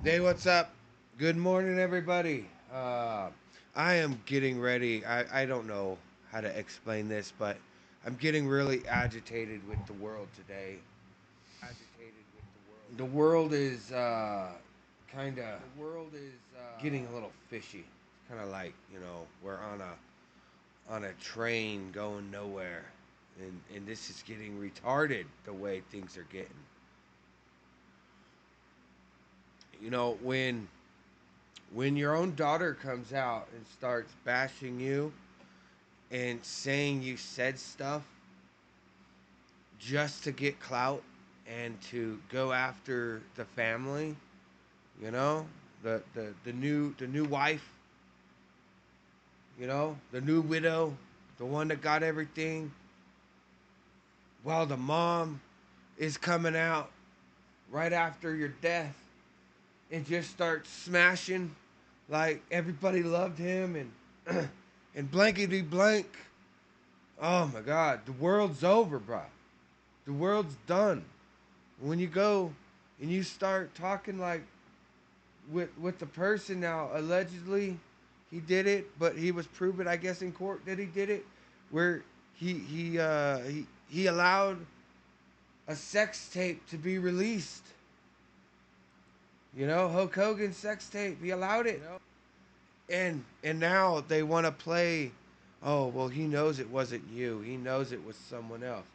Hey, what's up? Good morning, everybody. I am getting ready. I don't know how to explain this, but I'm getting really agitated with the world today. The world is kind of getting a little fishy. It's kind of like we're on a train going nowhere, and this is getting retarded the way things are getting. When your own daughter comes out and starts bashing you and saying you said stuff just to get clout and to go after the family, you know, the new wife, the new widow, the one that got everything, while the mom is coming out right after your death and just starts smashing like everybody loved him and and blankety blank. Oh my God, the world's over, bro. The world's done. When you go and you start talking like with the person now, allegedly he did it, but he was proven, I guess, in court that he did it, where he allowed a sex tape to be released. Hulk Hogan's sex tape. He allowed it, and now they want to play. Oh well, he knows it wasn't you. He knows it was someone else.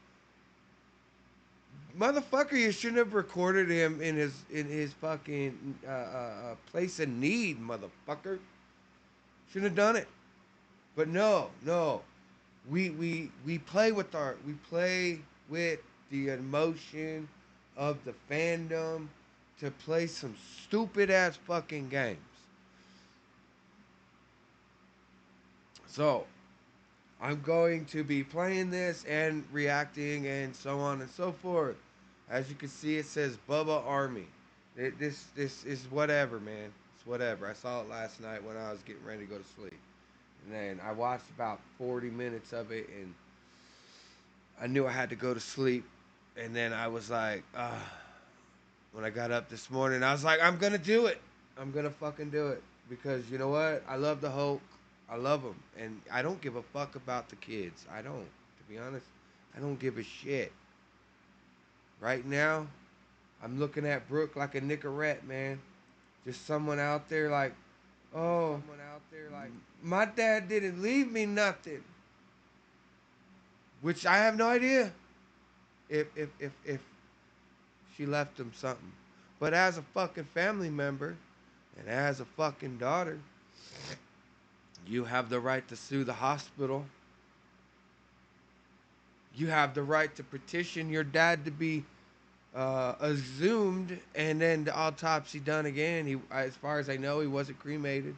Motherfucker, you shouldn't have recorded him in his fucking place of need, motherfucker. Shouldn't have done it. But no, no, we play with the emotion of the fandom to play some stupid ass fucking games. So I'm going to be playing this and reacting and so on and so forth. As you can see, it says Bubba Army. This is whatever, man. It's whatever. I saw it last night when I was getting ready to go to sleep, and then I watched about 40 minutes of it, and I knew I had to go to sleep. And then I was like, when I got up this morning, I was like, I'm gonna do it. I'm gonna fucking do it because you know what? I love the Hulk. I love him, and I don't give a fuck about the kids. I don't. To be honest, I don't give a shit. Right now, I'm looking at Brooke like a Nicorette, man. Just someone out there like, oh, my dad didn't leave me nothing. Which I have no idea if she left him something. But as a fucking family member and as a fucking daughter, you have the right to sue the hospital. You have the right to petition your dad to be exhumed and then the autopsy done again. As far as I know, he wasn't cremated.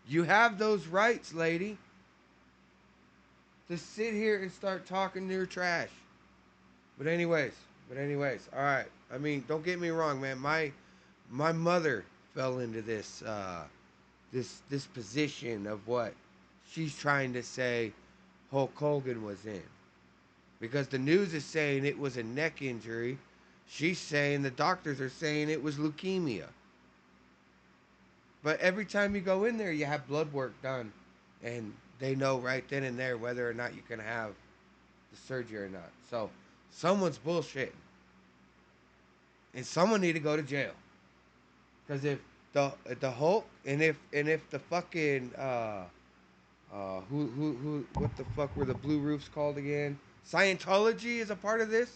You have those rights, lady, to sit here and start talking your trash. But anyways, all right. I mean, don't get me wrong, man. My mother fell into this position of what she's trying to say Hulk Hogan was in. Because the news is saying it was a neck injury. She's saying the doctors are saying it was leukemia. But every time you go in there, you have blood work done. And they know right then and there whether or not you can have the surgery or not. So someone's bullshitting. And someone need to go to jail. Because if the Hulk and if the fucking who what the fuck were the Blue Roofs called again? Scientology is a part of this,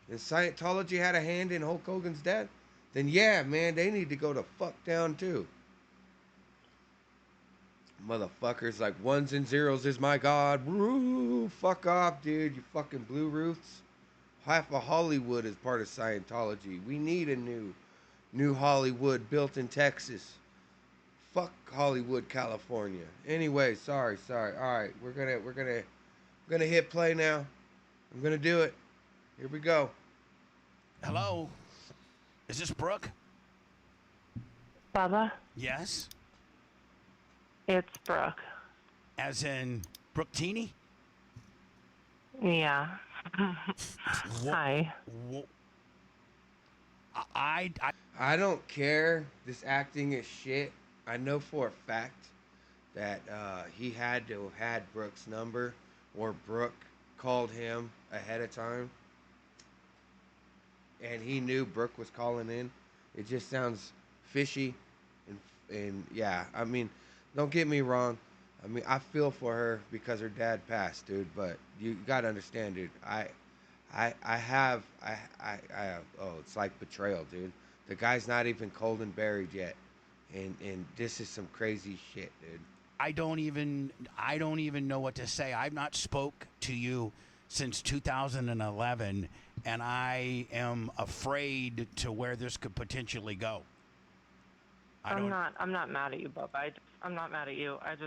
and Scientology had a hand in Hulk Hogan's death, then yeah, man, they need to go to fuck down too. Motherfuckers like ones and zeros is my god. Woo, fuck off, dude. You fucking Blue Roofs. Half of Hollywood is part of Scientology. We need a new Hollywood built in Texas. Fuck Hollywood, California. Anyway, sorry. All right, we're gonna hit play now. I'm gonna do it. Here we go. Hello? Is this Brooke? Bubba, Yes. it's Brooke. As in Brooke Teeny? Yeah. What? Hi. I I don't care. This acting is shit. I know for a fact that he had to have had Brooke's number, or Brooke called him ahead of time, and he knew Brooke was calling in. It just sounds fishy, and yeah, I mean, don't get me wrong. I mean, I feel for her because her dad passed, dude. But you gotta understand, dude. I have. Oh, it's like betrayal, dude. The guy's not even cold and buried yet, and this is some crazy shit, dude. I don't even know what to say. I've not spoke to you since 2011, and I am afraid to where this could potentially go. I don't. I'm not mad at you, Bubba. I'm not mad at you. I've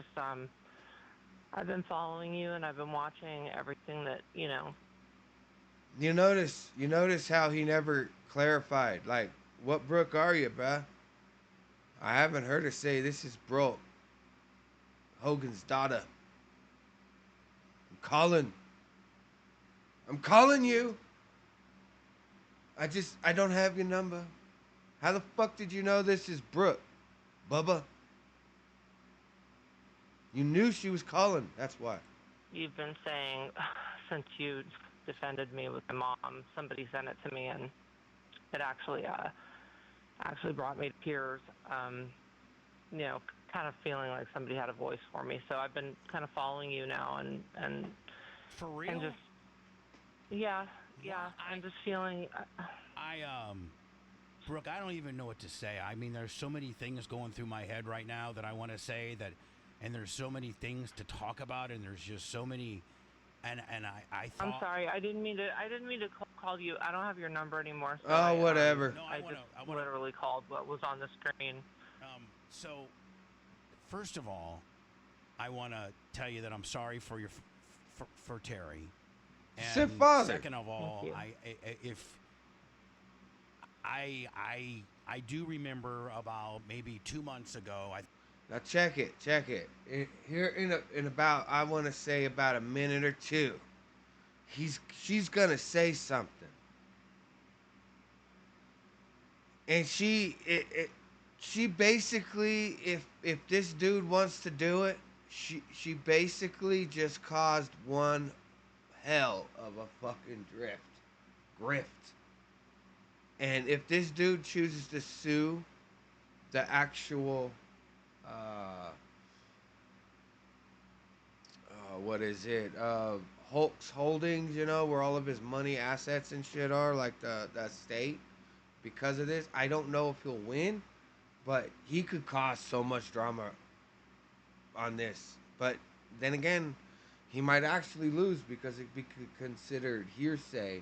been following you and I've been watching everything that, You notice how he never clarified, like, what Brooke are you, bruh? I haven't heard her say this is Brooke, Hogan's daughter. I'm calling. I'm calling you. I don't have your number. How the fuck did you know this is Brooke, Bubba? You knew she was calling. That's why. you've been saying since you defended me with my mom, somebody sent it to me and it actually brought me to tears. You know, kind of feeling like somebody had a voice for me. So I've been kind of following you now For and real? just yeah, Why? yeah, and just feeling I Brooke, I don't even know what to say. I mean, there's so many things going through my head right now that I want to say that, and there's so many things to talk about, and there's just so many, and I I'm thought, sorry. I didn't mean to call you. I don't have your number anymore, so Oh, whatever. no, I just I want literally called what was on the screen. so first of all, I want to tell you that I'm sorry for for Terry, Said and father. second of Thank all, you. if I do remember about maybe 2 months ago. Now check it. Check it. Here in about, I want to say, about a minute or two. She's gonna say something, and she basically, if this dude wants to do it, she basically just caused one hell of a fucking grift. And if this dude chooses to sue the actual, uh, what is it, Hulk's Holdings, where all of his money, assets, and shit are, like the state, because of this, I don't know if he'll win, but he could cause so much drama on this. But then again, he might actually lose because it be considered hearsay.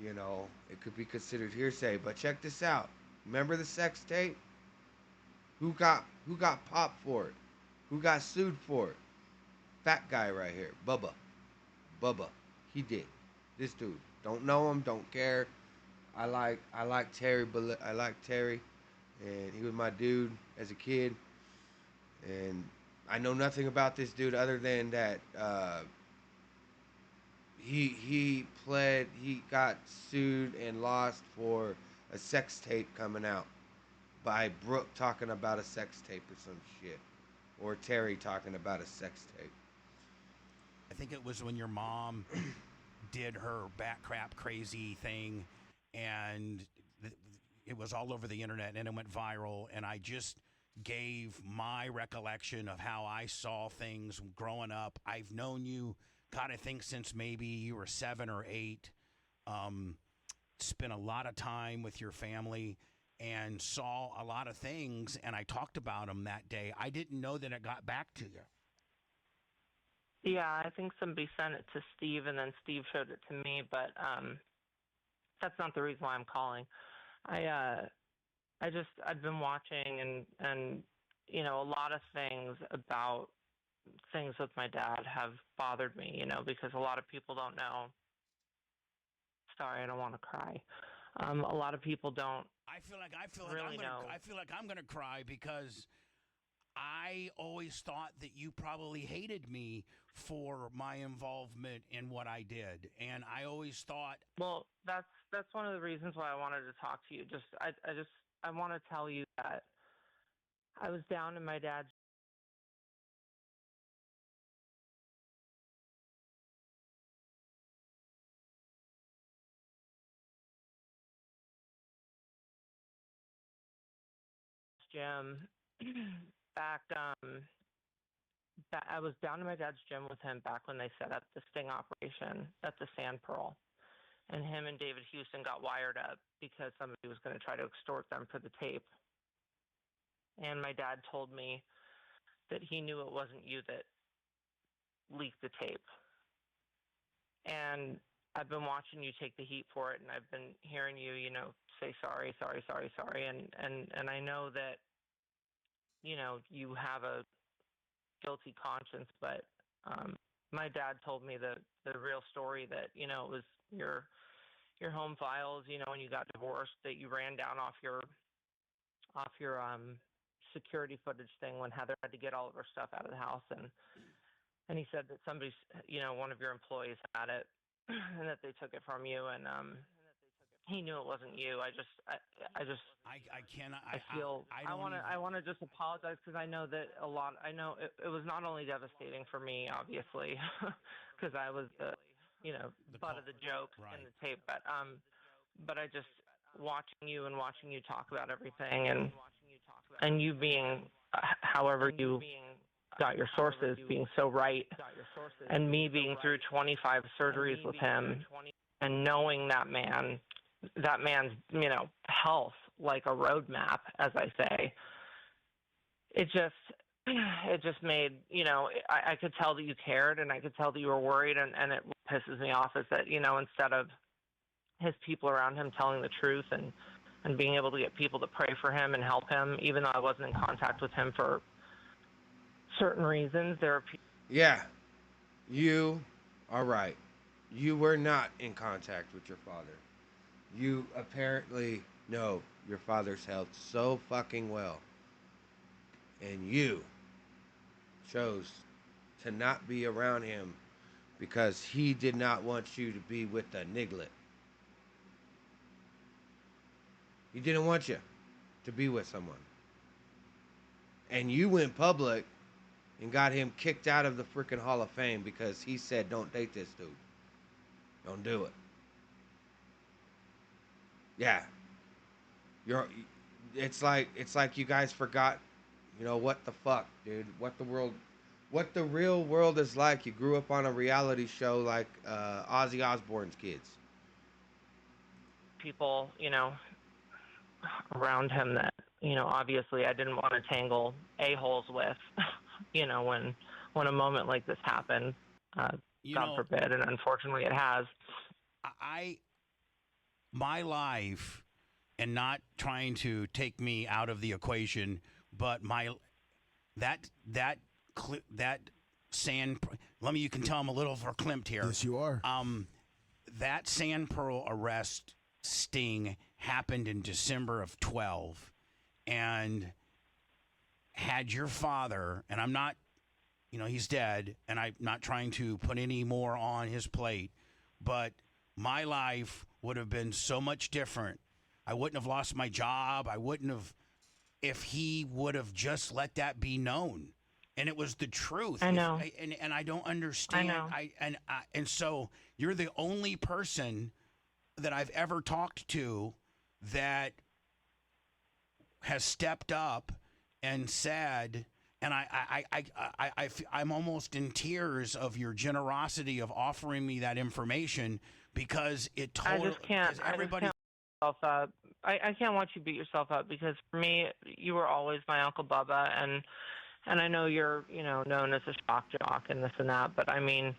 It could be considered hearsay. But check this out. Remember the sex tape? Who got popped for it? Who got sued for it? Fat guy right here, Bubba. Bubba. He did. This dude. Don't know him. Don't care. I like Terry. I like Terry, and he was my dude as a kid. And I know nothing about this dude other than that he got sued and lost for a sex tape coming out by Brooke talking about a sex tape or some shit, or Terry talking about a sex tape. I think it was when your mom did her bat crap crazy thing, and it was all over the internet and it went viral. And I just gave my recollection of how I saw things growing up. I've known you, God, I think since maybe you were 7 or 8. Um, Spent a lot of time with your family and saw a lot of things, and I talked about them that day. I didn't know that it got back to you. Yeah, I think somebody sent it to Steve, and then Steve showed it to me. But that's not the reason why I'm calling. I I've been watching and a lot of things about things with my dad have bothered me. Because a lot of people don't know. Sorry, I don't want to cry. A lot of people don't I feel like really know. I feel like I'm gonna cry because I always thought that you probably hated me for my involvement in what I did, and I always thought, Well, that's one of the reasons why I wanted to talk to you. I want to tell you that I was down in my dad's gym back. I was down in my dad's gym with him back when they set up the sting operation at the Sand Pearl, and him and David Houston got wired up because somebody was going to try to extort them for the tape. And my dad told me that he knew it wasn't you that leaked the tape. And I've been watching you take the heat for it, and I've been hearing you, say sorry, sorry, sorry, sorry, and I know that, you have a guilty conscience, but my dad told me the real story, that it was your home files, when you got divorced, that you ran down off your security footage thing when Heather had to get all of her stuff out of the house, and he said that somebody's, one of your employees had it, and that they took it from you, and he knew it wasn't you. I cannot. I feel I don't I want to just apologize, because I know that I know it was not only devastating for me, obviously, because I was the butt of the joke in the tape, but I just, watching you talk about everything, and you being, however you got your sources, being so right, and me being through 25 surgeries with him, and knowing that man's health like a roadmap, as I say. It just made, I could tell that you cared, and I could tell that you were worried, and it pisses me off is that, instead of his people around him telling the truth, and being able to get people to pray for him and help him, even though I wasn't in contact with him for certain reasons, there are people. Yeah, you are right. You were not in contact with your father. You apparently know your father's health so fucking well. And you chose to not be around him because he did not want you to be with the niglet. He didn't want you to be with someone. And you went public and got him kicked out of the freaking Hall of Fame because he said, don't date this dude. Don't do it. Yeah. It's like you guys forgot, what the fuck, dude? What the real world is like. You grew up on a reality show like Ozzy Osbourne's kids. People, around him that, obviously I didn't want to tangle a-holes with, when a moment like this happened, God forbid, and unfortunately it has. My life, and not trying to take me out of the equation, but that sand. Let me. You can tell I'm a little verklempt here. Yes, you are. That Sand Pearl arrest sting happened in December of 12, and had your father, and I'm not, he's dead, and I'm not trying to put any more on his plate, but my life would have been so much different. I wouldn't have lost my job. I wouldn't have, if he would have just let that be known. And it was the truth. I know. And I don't understand. I know. And so you're the only person that I've ever talked to that has stepped up and said, and I'm almost in tears of your generosity of offering me that information, because it totally. I just can't. I can't watch you beat yourself up, because for me, you were always my Uncle Bubba, and I know you're, known as a shock jock and this and that, but I mean,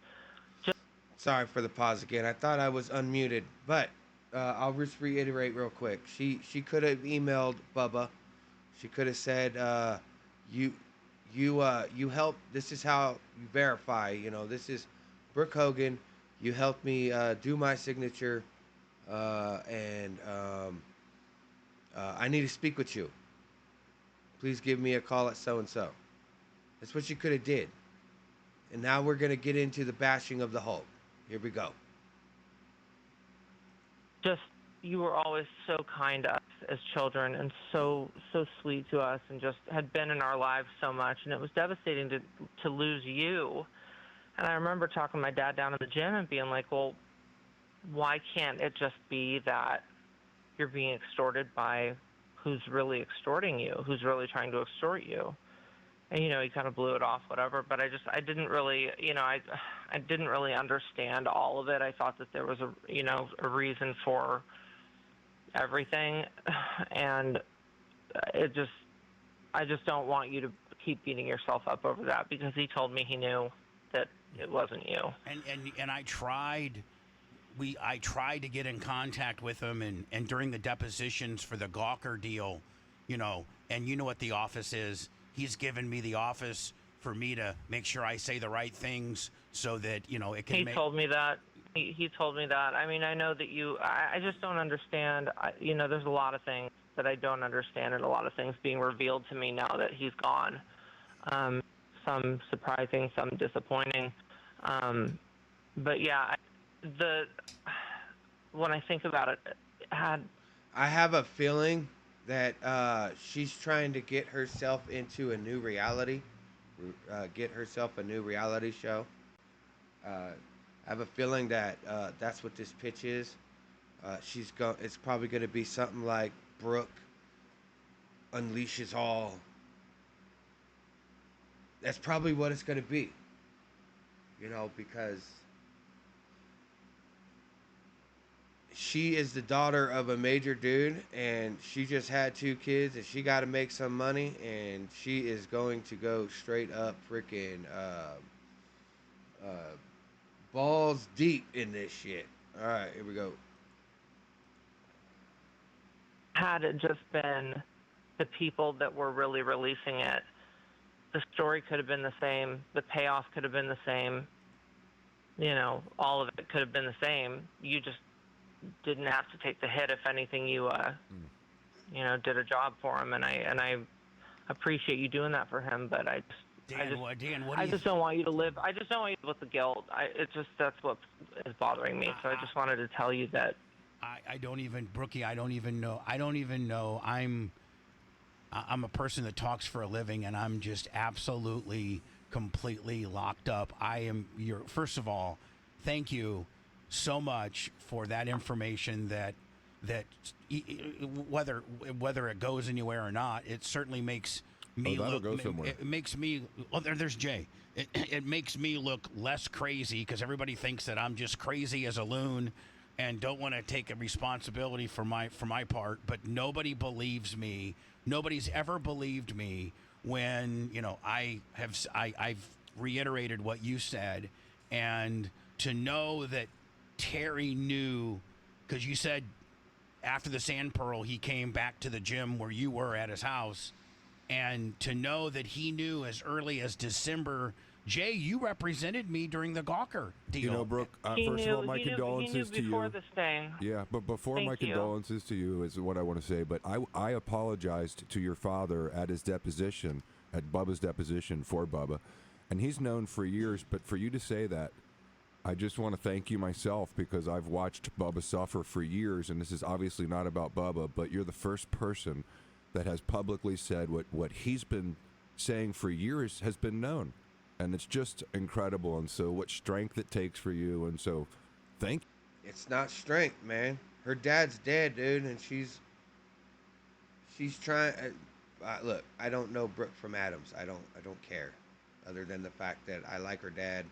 Sorry for the pause again. I thought I was unmuted, but I'll just reiterate real quick. She could have emailed Bubba. She could have said, you helped. This is how you verify. This is Brooke Hogan. You helped me do my signature, and I need to speak with you. Please give me a call at so and so. That's what she could have did. And now we're gonna get into the bashing of the Hulk. Here we go. Just you were always so kind to us as children and so sweet to us and just had been in our lives so much, and it was devastating to lose you. And I remember talking to my dad down in the gym and being like, well, why can't it just be that you're being extorted by who's really extorting you, who's really trying to extort you? And he kind of blew it off, whatever. But I didn't really, I didn't really understand all of it. I thought that there was a reason for everything, and I just don't want you to keep beating yourself up over that, because he told me he knew that it wasn't you. And I tried to get in contact with him, and during the depositions for the Gawker deal, and you know what the office is. He's given me the office for me to make sure I say the right things so that it can. He told me that. He told me that. I mean, I know that I just don't understand. There's a lot of things that I don't understand, and a lot of things being revealed to me now that he's gone. Some surprising, some disappointing. But yeah, when I think about it, I have a feeling that she's trying to get herself into a new reality, get herself a new reality show. I have a feeling that that's what this pitch is. It's probably going to be something like Brooke unleashes all. That's probably what it's going to be. Because she is the daughter of a major dude, and she just had 2 kids, and she got to make some money, and she is going to go straight up freaking balls deep in this shit. All right, here we go. Had it just been the people that were really releasing it, the story could have been the same, the payoff could have been the same, all of it could have been the same. You just didn't have to take the hit. If anything, you did a job for him, and I appreciate you doing that for him. But I just don't want you to live. I just don't want you to live with the guilt. That's what is bothering me. So I just wanted to tell you that. I don't even, Brookie. I don't even know. I'm a person that talks for a living, and I'm just absolutely, completely locked up. First of all, thank you so much for that information that whether it goes anywhere or not, it certainly makes me look. Go somewhere. It makes me. Oh, there's Jay. It makes me look less crazy, because everybody thinks that I'm just crazy as a loon and don't want to take a responsibility for my part. But nobody believes me. Nobody's ever believed me when I've reiterated what you said, and to know that Terry knew, because you said after the Sand Pearl he came back to the gym where you were at his house, and to know that he knew as early as December. Jay, you represented me during the Gawker deal. Brooke, first of all, my condolences to you. This thing. Yeah, but before my condolences to you is what I want to say. But I apologized to your father at his deposition, at Bubba's deposition for Bubba. And he's known for years, but for you to say that, I just want to thank you myself, because I've watched Bubba suffer for years, and this is obviously not about Bubba, but you're the first person that has publicly said what he's been saying for years has been known. And it's just incredible, and so what strength it takes for you, and so thank you. It's not strength, man. Her dad's dead, dude, and she's trying. Look, I don't know Brooke from Adams. I don't care, other than the fact that I like her dad.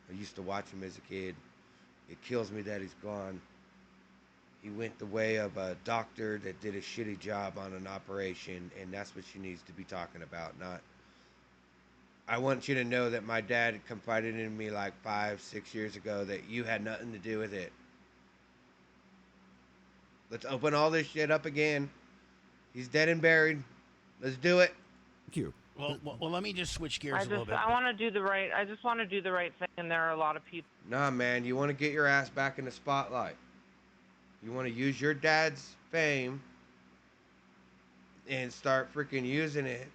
I used to watch him as a kid. It kills me that he's gone. He went the way of a doctor that did a shitty job on an operation, and that's what she needs to be talking about, not. I want you to know that my dad confided in me like 5-6 years ago that you had nothing to do with it. Let's open all this shit up again. He's dead and buried. Let's do it. Thank you. Well, let me just switch gears a little bit. I want to do the right. I just want to do the right thing, and there are a lot of people. Nah, man, you want to get your ass back in the spotlight. You want to use your dad's fame and start freaking using it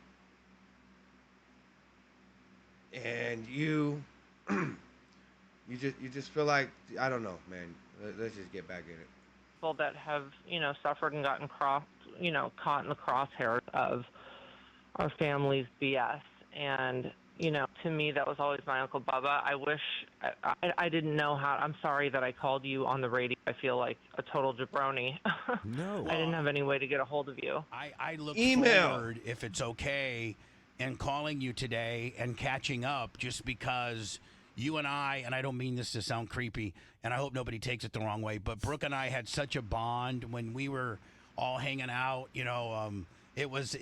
and you you just feel like I don't know, man. Let's just get back in it. People that have, suffered and gotten caught in the crosshairs of our family's BS. And, to me, that was always my Uncle Bubba. I wish I didn't know how. I'm sorry that I called you on the radio. I feel like a total jabroni. No. I didn't have any way to get a hold of you. I look Email. forward, if it's okay, in calling you today and catching up just because you and I don't mean this to sound creepy, and I hope nobody takes it the wrong way, but Brooke and I had such a bond when we were all hanging out. It was.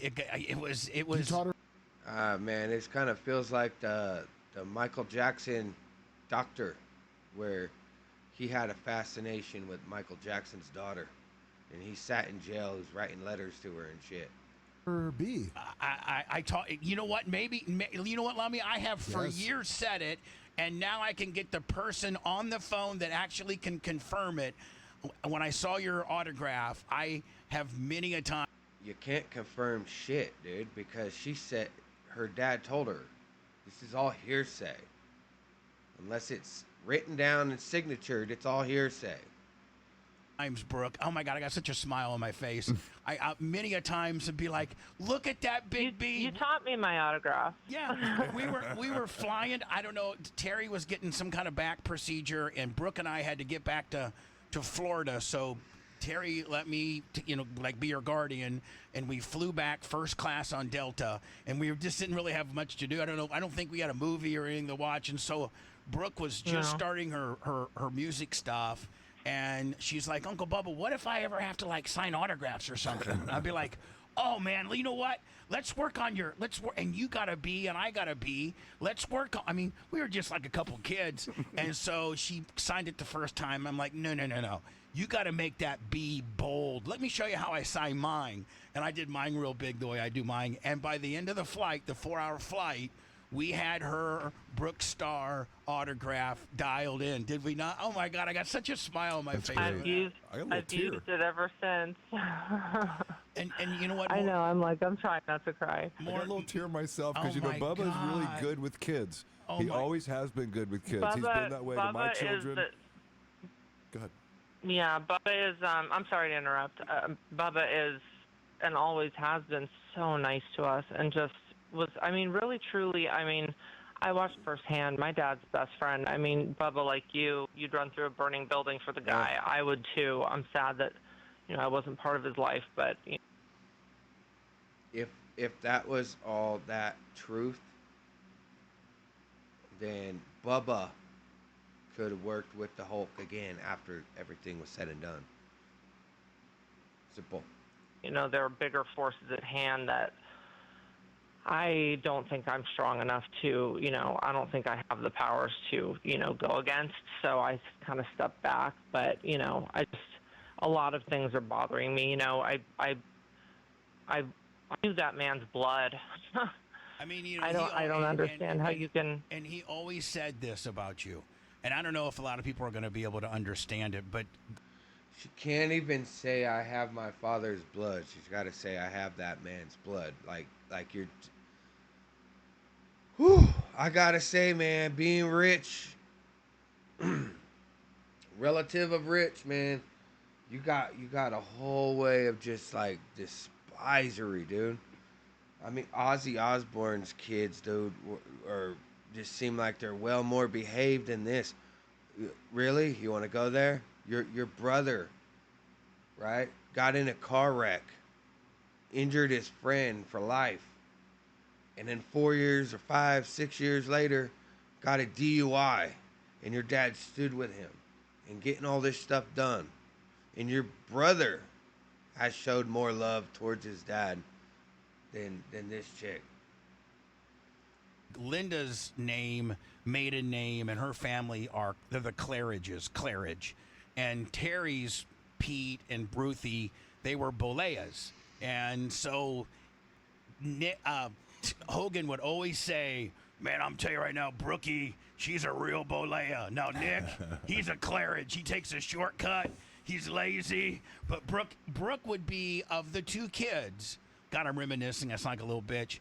Man, it kind of feels like the Michael Jackson doctor, where he had a fascination with Michael Jackson's daughter, and he sat in jail. He was writing letters to her and shit. B. I talk. You know what? You know what, Lummy? I have for Yes. years said it, and now I can get the person on the phone that actually can confirm it. When I saw your autograph, I have many a time. You can't confirm shit, dude, because she said her dad told her. This is all hearsay. Unless it's written down and signatured, it's all hearsay. Times, Brooke. Oh my God, I got such a smile on my face. I many a times would be like, "Look at that big B." You taught me my autograph. Yeah, we were flying. I don't know. Terry was getting some kind of back procedure, and Brooke and I had to get back to Florida. So Terry let me, be your guardian, and we flew back first class on Delta, and we just didn't really have much to do. I don't know. I don't think we had a movie or anything to watch, and so Brooke was just starting her music stuff. And she's like, Uncle Bubba, what if I ever have to sign autographs or something? And I'd be like, oh man, you know what? Let's work on and you got a B and I got a B. Let's work on, we were just like a couple kids. And so she signed it the first time. I'm like, no. You got to make that B bold. Let me show you how I sign mine. And I did mine real big the way I do mine. And by the end of the flight, the 4-hour flight, we had her Brooke Star autograph dialed in, did we not? Oh my God, I got such a smile on my face. I've used it ever since. and you know what? I know. I'm trying not to cry. I got a little tear myself because Oh my Bubba's really God. good with kids. Oh He my- always has been good with kids. He's been that way to my children. Go ahead. Yeah, Bubba is. I'm sorry to interrupt. Bubba is, and always has been, so nice to us, and just was. Really, truly. I watched firsthand. My dad's best friend. Bubba, like you'd run through a burning building for the guy. Yeah. I would too. I'm sad that, I wasn't part of his life, but. If that was all that truth, then Bubba could have worked with the Hulk again after everything was said and done. Simple. There are bigger forces at hand that I don't think I'm strong enough to, I don't think I have the powers to, go against. So I kind of stepped back. But, a lot of things are bothering me. I knew that man's blood. I don't understand how you can. And he always said this about you. And I don't know if a lot of people are going to be able to understand it, but She can't even say I have my father's blood. She's got to say I have that man's blood. Like you're. Whew, I gotta say, man, being rich, relative of rich, man, you got a whole way of just despisery, dude. Ozzy Osbourne's kids, dude, are just seem like they're well more behaved than this. Really? You want to go there? Your brother, right? Got in a car wreck, injured his friend for life, and then 4 years or 5, 6 years later, got a DUI, and your dad stood with him and getting all this stuff done. And your brother has showed more love towards his dad than this chick. Linda's maiden name, and her family they're the Claridge. And Terry's Pete and Ruthie, they were Boleas. And so Hogan would always say, man, I'm telling you right now, Brookie, she's a real Bolea. Now, Nick, he's a Claridge. He takes a shortcut. He's lazy. But Brooke would be, of the two kids, God, I'm reminiscing. I sound like a little bitch.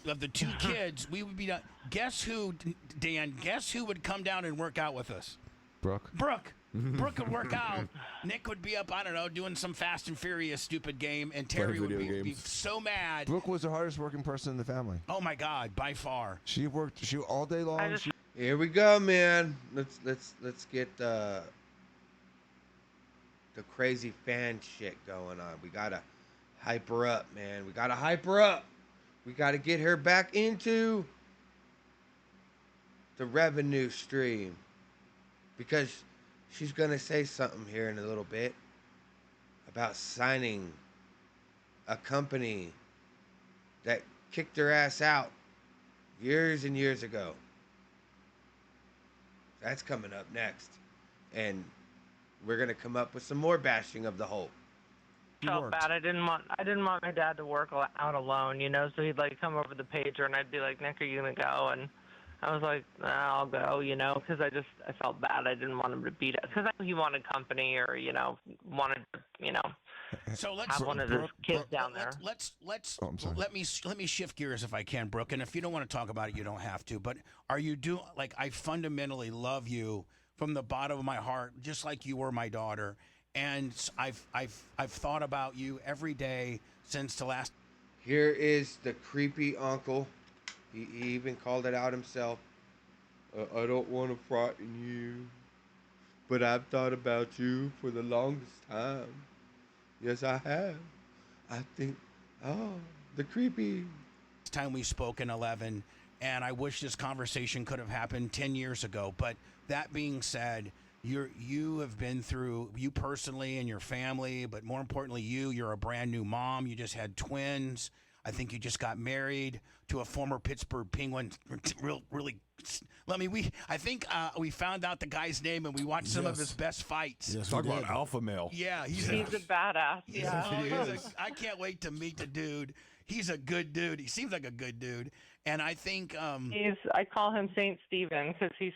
of the two kids, we would be done. Guess who, Dan? Guess who would come down and work out with us? Brooke. Brooke. Brooke would work out. Nick would be up, I don't know, doing some Fast and Furious stupid game, and Terry would be so mad. Brooke was the hardest working person in the family. Oh my God, by far. She worked all day long. Here we go, man. Let's get the crazy fan shit going on. We gotta hype her up, man. We gotta hype her up. We gotta get her back into the revenue stream, because she's gonna say something here in a little bit about signing a company that kicked her ass out years and years ago. That's coming up next. And we're gonna come up with some more bashing of the Hope. Felt bad. I didn't want my dad to work out alone, so he'd like come over the pager and I'd be like, Nick, are you gonna go? And I was like, nah, I'll go, because I felt bad. I didn't want him to beat it, because I knew he wanted company, or wanted so let's have one of his kids down there. Let me shift gears if I can, Brooke. And if you don't want to talk about it, you don't have to. But I fundamentally love you from the bottom of my heart, just like you were my daughter. And I've thought about you every day since the last. Here is the creepy uncle. He even called it out himself. I don't want to frighten you, but I've thought about you for the longest time. Yes, I have. I think, the creepy. Time we spoke in 11, and I wish this conversation could have happened 10 years ago. But that being said, you have been through, you personally and your family, but more importantly, you're a brand new mom. You just had twins. I think you just got married to a former Pittsburgh Penguin. Really. I think we found out the guy's name, and we watched some of his best fights. Yes, talk about alpha male. Yeah, he's a badass. Yeah, I can't wait to meet the dude. He's a good dude. He seems like a good dude, and I think I call him Saint Stephen because he's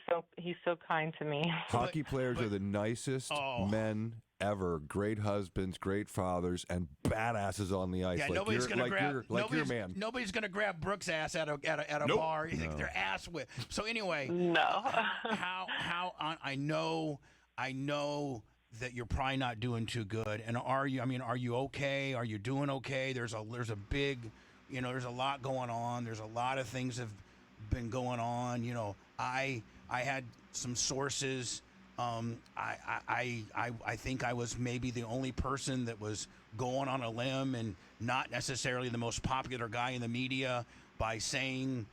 so kind to me. Hockey players are the nicest men ever. Great husbands, great fathers, and badasses on the ice. Yeah, like nobody's gonna grab your man. Nobody's gonna grab Brooke's ass at a Nope. bar. No. Their ass with. So anyway, no. how I know that you're probably not doing too good. And are you okay? Are you doing okay? There's a big, there's a lot going on. There's a lot of things have been going on. I had some sources. I think I was maybe the only person that was going on a limb and not necessarily the most popular guy in the media by saying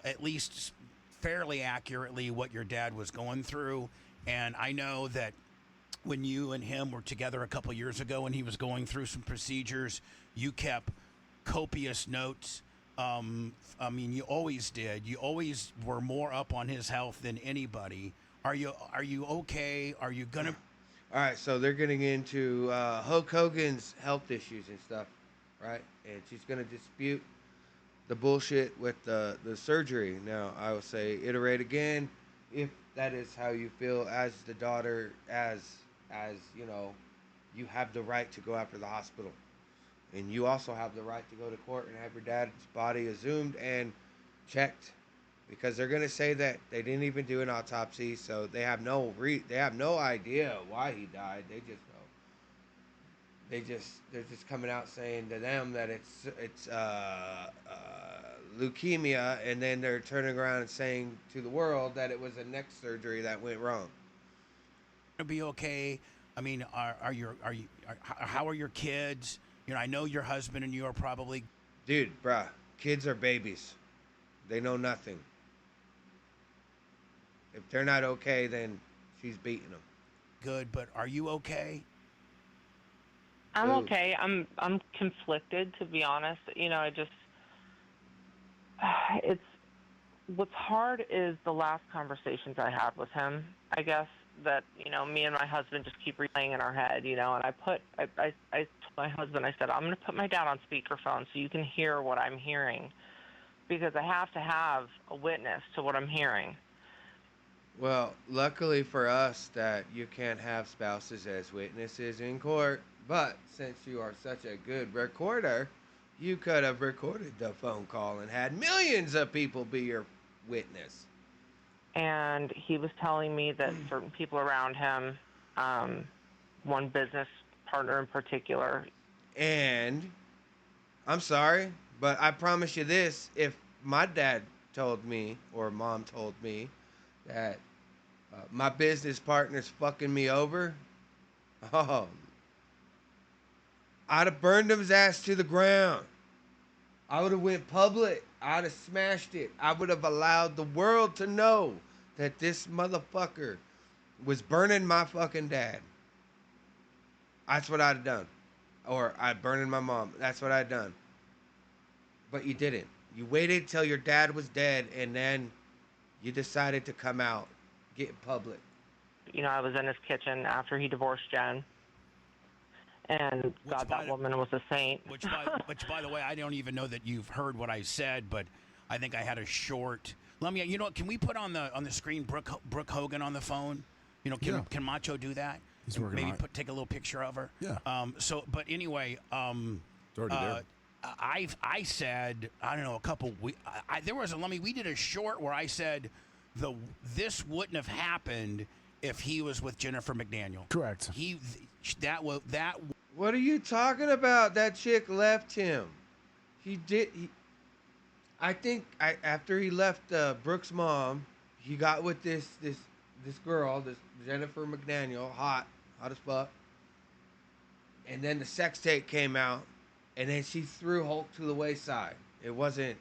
at least fairly accurately what your dad was going through. And I know that when you and him were together a couple years ago and he was going through some procedures, you kept copious notes. You always did. You always were more up on his health than anybody. Are you okay? Are you gonna? All right, so they're getting into Hulk Hogan's health issues and stuff, right? And she's gonna dispute the bullshit with the surgery. Now, I will say, iterate again, if that is how you feel as the daughter, as you have the right to go after the hospital, and you also have the right to go to court and have your dad's body exhumed and checked. Because they're gonna say that they didn't even do an autopsy, so they have no idea why he died. They're just coming out saying to them that it's leukemia, and then they're turning around and saying to the world that it was a neck surgery that went wrong. Gonna be okay. I mean, how are your kids? I know your husband and you are probably. Dude, bruh, kids are babies. They know nothing. If they're not okay, then she's beating them. Good, but are you okay? I'm okay. I'm conflicted, to be honest. It's what's hard is the last conversations I had with him. I guess that me and my husband just keep replaying in our head. And I told my husband, I said, I'm going to put my dad on speakerphone so you can hear what I'm hearing, because I have to have a witness to what I'm hearing. Well, luckily for us that you can't have spouses as witnesses in court, but since you are such a good recorder, You could have recorded the phone call and had millions of people be your witness. And he was telling me that certain people around him, one business partner in particular. And I'm sorry, but I promise you this: if my dad told me or mom told me that my business partner's fucking me over, oh, I'd have burned his ass to the ground. I would have went public. I'd have smashed it. I would have allowed the world to know that this motherfucker was burning my fucking dad. That's what I'd have done. Or I'd burning my mom. That's what I'd done. But you didn't. You waited till your dad was dead and then you decided to come out, get public. I was in his kitchen after he divorced Jen. And God, that woman was a saint. Which, by the way, I don't even know that you've heard what I said, but I think I had a short. Let me. You know, can we put on the screen Brooke Hogan on the phone? Can Macho do that? He's working Maybe on it. take a little picture of her. Yeah. But anyway, it's already there. I said, I don't know, a couple weeks. We did a short where I said this wouldn't have happened if he was with Jennifer McDaniel. Correct. That. What are you talking about? That chick left him. I think after he left Brooke's mom, he got with this girl, this Jennifer McDaniel, hot as fuck. And then the sex tape came out, and then she threw Hulk to the wayside. It wasn't,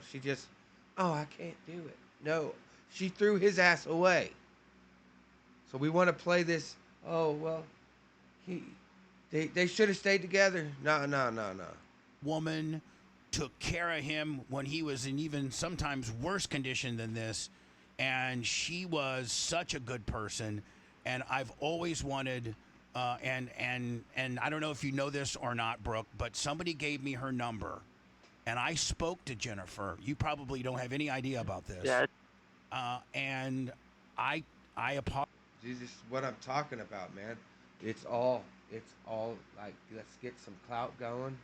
she just, I can't do it. No, she threw his ass away. So we want to play this. Oh well, they should have stayed together. No. Woman took care of him when he was in even sometimes worse condition than this, and she was such a good person. And I've always wanted, and I don't know if you know this or not, Brooke, but somebody gave me her number, and I spoke to Jennifer. You probably don't have any idea about this. Yeah. And I apologize. This is what I'm talking about, man. It's all like, let's get some clout going.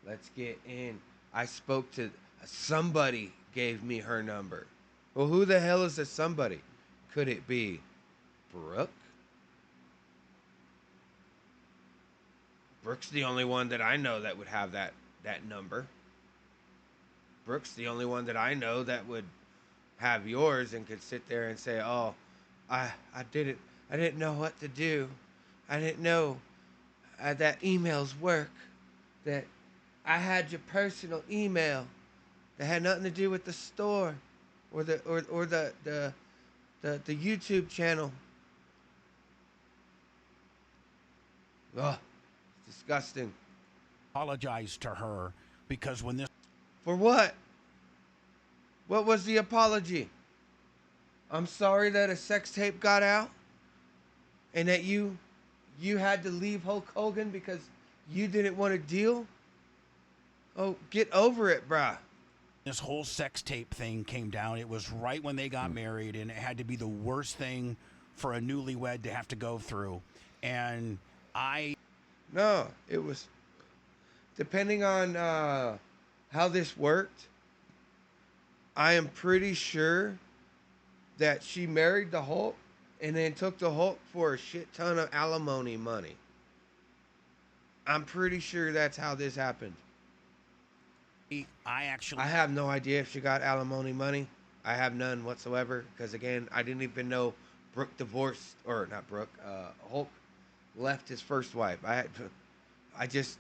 Let's get in. I spoke to somebody, gave me her number. Well, who the hell is this somebody? Could it be Brooke? Brooke's the only one that I know that would have that number. Brooke's the only one that I know that would have yours and could sit there and say, "Oh, I didn't know what to do. I didn't know that emails work. That I had your personal email that had nothing to do with the store or the YouTube channel." Oh, it's disgusting. Apologize to her because when this. For what? What was the apology? I'm sorry that a sex tape got out and that you had to leave Hulk Hogan because you didn't want to deal? Oh, get over it, bruh. This whole sex tape thing came down. It was right when they got married, and it had to be the worst thing for a newlywed to have to go through. And No, it was... Depending on how this worked, I am pretty sure that she married the Hulk and then took the Hulk for a shit ton of alimony money. I'm pretty sure that's how this happened. I have no idea if she got alimony money. I have none whatsoever because, again, I didn't even know Brooke divorced, or not Brooke, Hulk left his first wife. I just,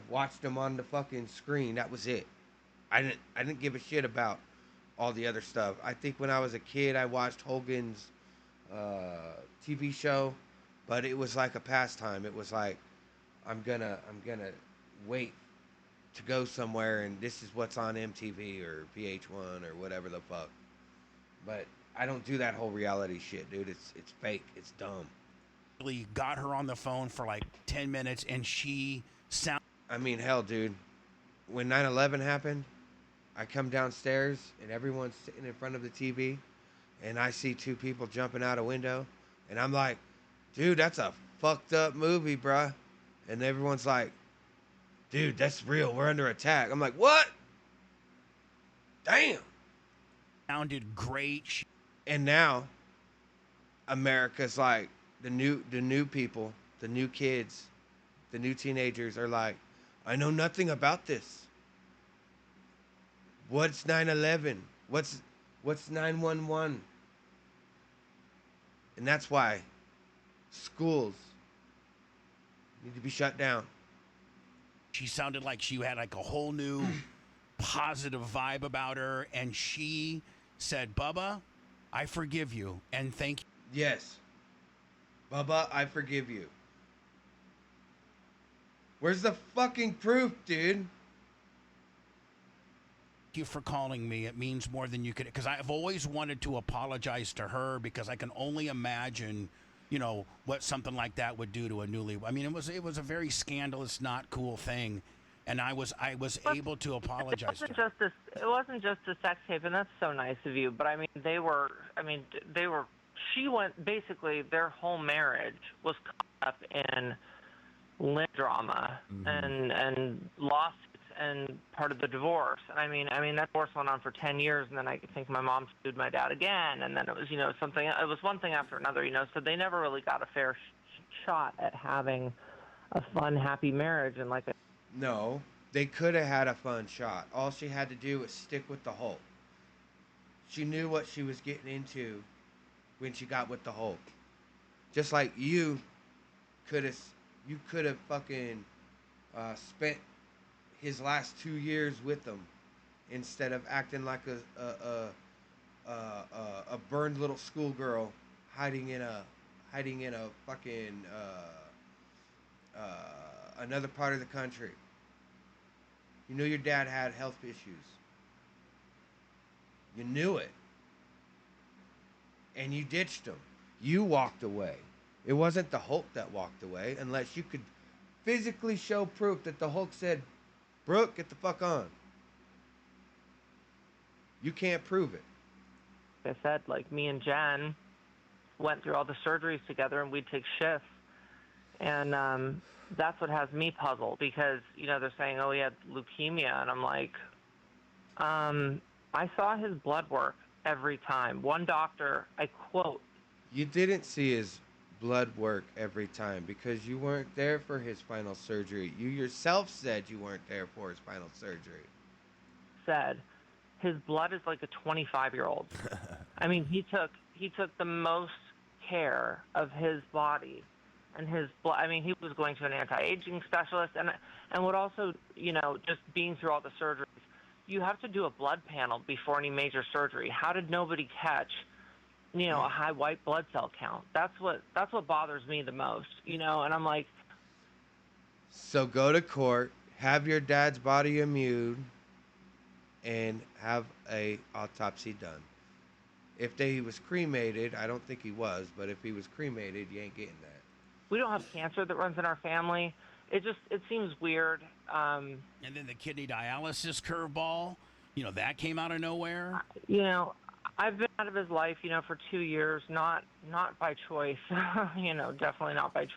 watched him on the fucking screen. That was it. I didn't give a shit about all the other stuff. I think when I was a kid, I watched Hogan's TV show, but it was like a pastime. It was like, I'm gonna wait to go somewhere, and this is what's on MTV or VH1 or whatever the fuck. But I don't do that whole reality shit, dude. It's fake. It's dumb. Got her on the phone for like 10 minutes, and she I mean, hell, dude. When 9/11 happened, I come downstairs, and everyone's sitting in front of the TV, and I see two people jumping out a window, and I'm like, dude, that's a fucked up movie, bruh. And everyone's like, dude, that's real. We're under attack. I'm like, what? Damn. Sounded great. And now America's like the new people, the new kids, the new teenagers are like, I know nothing about this. What's 9/11? What's 911? And that's why schools need to be shut down. She sounded like she had like a whole new positive vibe about her, and she said, Bubba, I forgive you and thank Yes. Bubba, I forgive you. Where's the fucking proof, dude? you for calling me. It means more than you could, because I've always wanted to apologize to her, because I can only imagine, you know, what something like that would do to a newly. I mean, it was a very scandalous, not cool thing, and I was able to apologize to her. It wasn't just a sex tape, and that's so nice of you. But I mean, they were. She went, basically their whole marriage was caught up in drama and lawsuits and part of the divorce. And I mean that divorce went on for 10 years, and then I think my mom sued my dad again, and then it was, something. It was one thing after another, so they never really got a fair shot at having a fun, happy marriage. And No, they could have had a fun shot. All she had to do was stick with the Hulk. She knew what she was getting into when she got with the Hulk. Just like you could have fucking spent his last 2 years with them instead of acting like a burned little schoolgirl hiding in a fucking another part of the country. You knew your dad had health issues. You knew it. And you ditched him. You walked away. It wasn't the Hulk that walked away, unless you could physically show proof that the Hulk said, Brooke, get the fuck on. You can't prove it. I said, me and Jen went through all the surgeries together, and we'd take shifts. And that's what has me puzzled, because, they're saying, oh, he had leukemia. And I'm like, I saw his blood work every time. One doctor, I quote, you didn't see his blood work every time because you weren't there for his final surgery. You yourself said you weren't there for his final surgery. Said his blood is like a 25-year-old. I mean, he took the most care of his body and his blood. I mean, he was going to an anti-aging specialist, and would also, just being through all the surgeries, you have to do a blood panel before any major surgery. How did nobody catch, a high white blood cell count? That's what bothers me the most, and I'm like. So go to court, have your dad's body immured, and have a autopsy done. If he was cremated, I don't think he was, but if he was cremated, you ain't getting that. We don't have cancer that runs in our family. It seems weird. And then the kidney dialysis curveball, that came out of nowhere. I've been out of his life, for 2 years, not by choice. Definitely not by choice.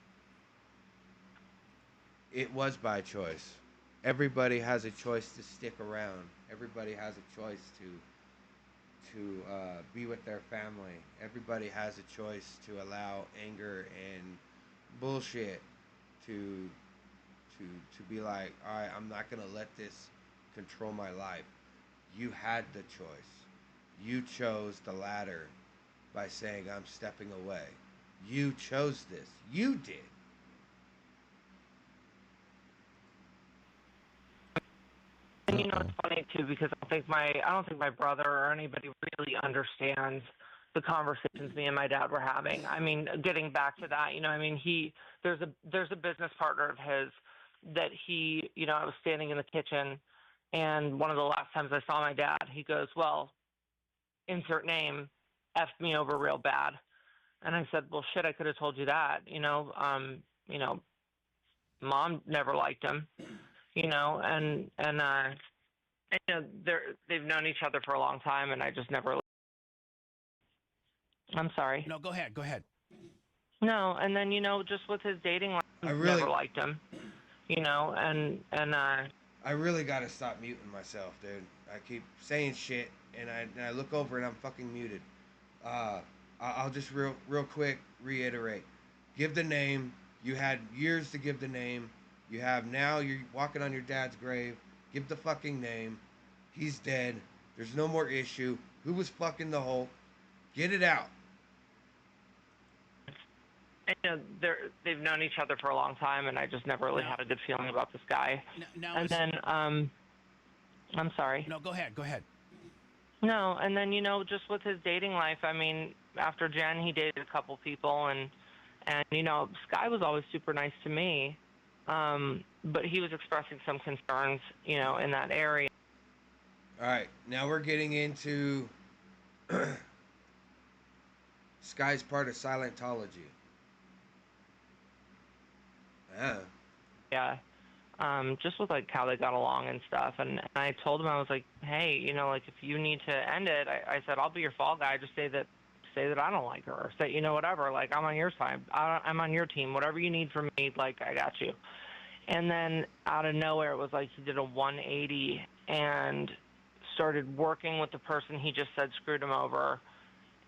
It was by choice. Everybody has a choice to stick around. Everybody has a choice to be with their family. Everybody has a choice to allow anger and bullshit to be like, all right, I'm not going to let this control my life. You had the choice. You chose the latter by saying, I'm stepping away. You chose this. You did. And it's funny too, because I don't think my brother or anybody really understands the conversations me and my dad were having. I mean, getting back to that, there's a business partner of his that he, I was standing in the kitchen, and one of the last times I saw my dad, he goes, well, insert name, effed me over real bad. And I said, well, shit, I could have told you that, Mom never liked him, and they've known each other for a long time, and I just never. I'm sorry. No, go ahead. No, and then just with his dating life, never liked him. and I really gotta stop muting myself, dude. I keep saying shit, and I look over and I'm fucking muted. Uh, I'll just real quick reiterate. Give the name. You had years to give the name. You have now. You're walking on your dad's grave. Give the fucking name. He's dead. There's no more issue. Who was fucking the Hulk? Get it out. they've known each other for a long time, and I just never really Now, had a good feeling about this guy. now And is then I'm sorry. no. Go ahead. Go ahead. No, and then just with his dating life, I mean, after Jen, he dated a couple people, and Sky was always super nice to me, but he was expressing some concerns, in that area. All right. Now we're getting into Sky's part of Scientology. Yeah. Yeah. Just with like how they got along and stuff, and I told him, I was like, hey, like if you need to end it, I said I'll be your fall guy. Just say that I don't like her, or say whatever. Like I'm on your side. I'm on your team. Whatever you need from me, like I got you. And then out of nowhere, it was like he did a 180 and started working with the person he just said screwed him over.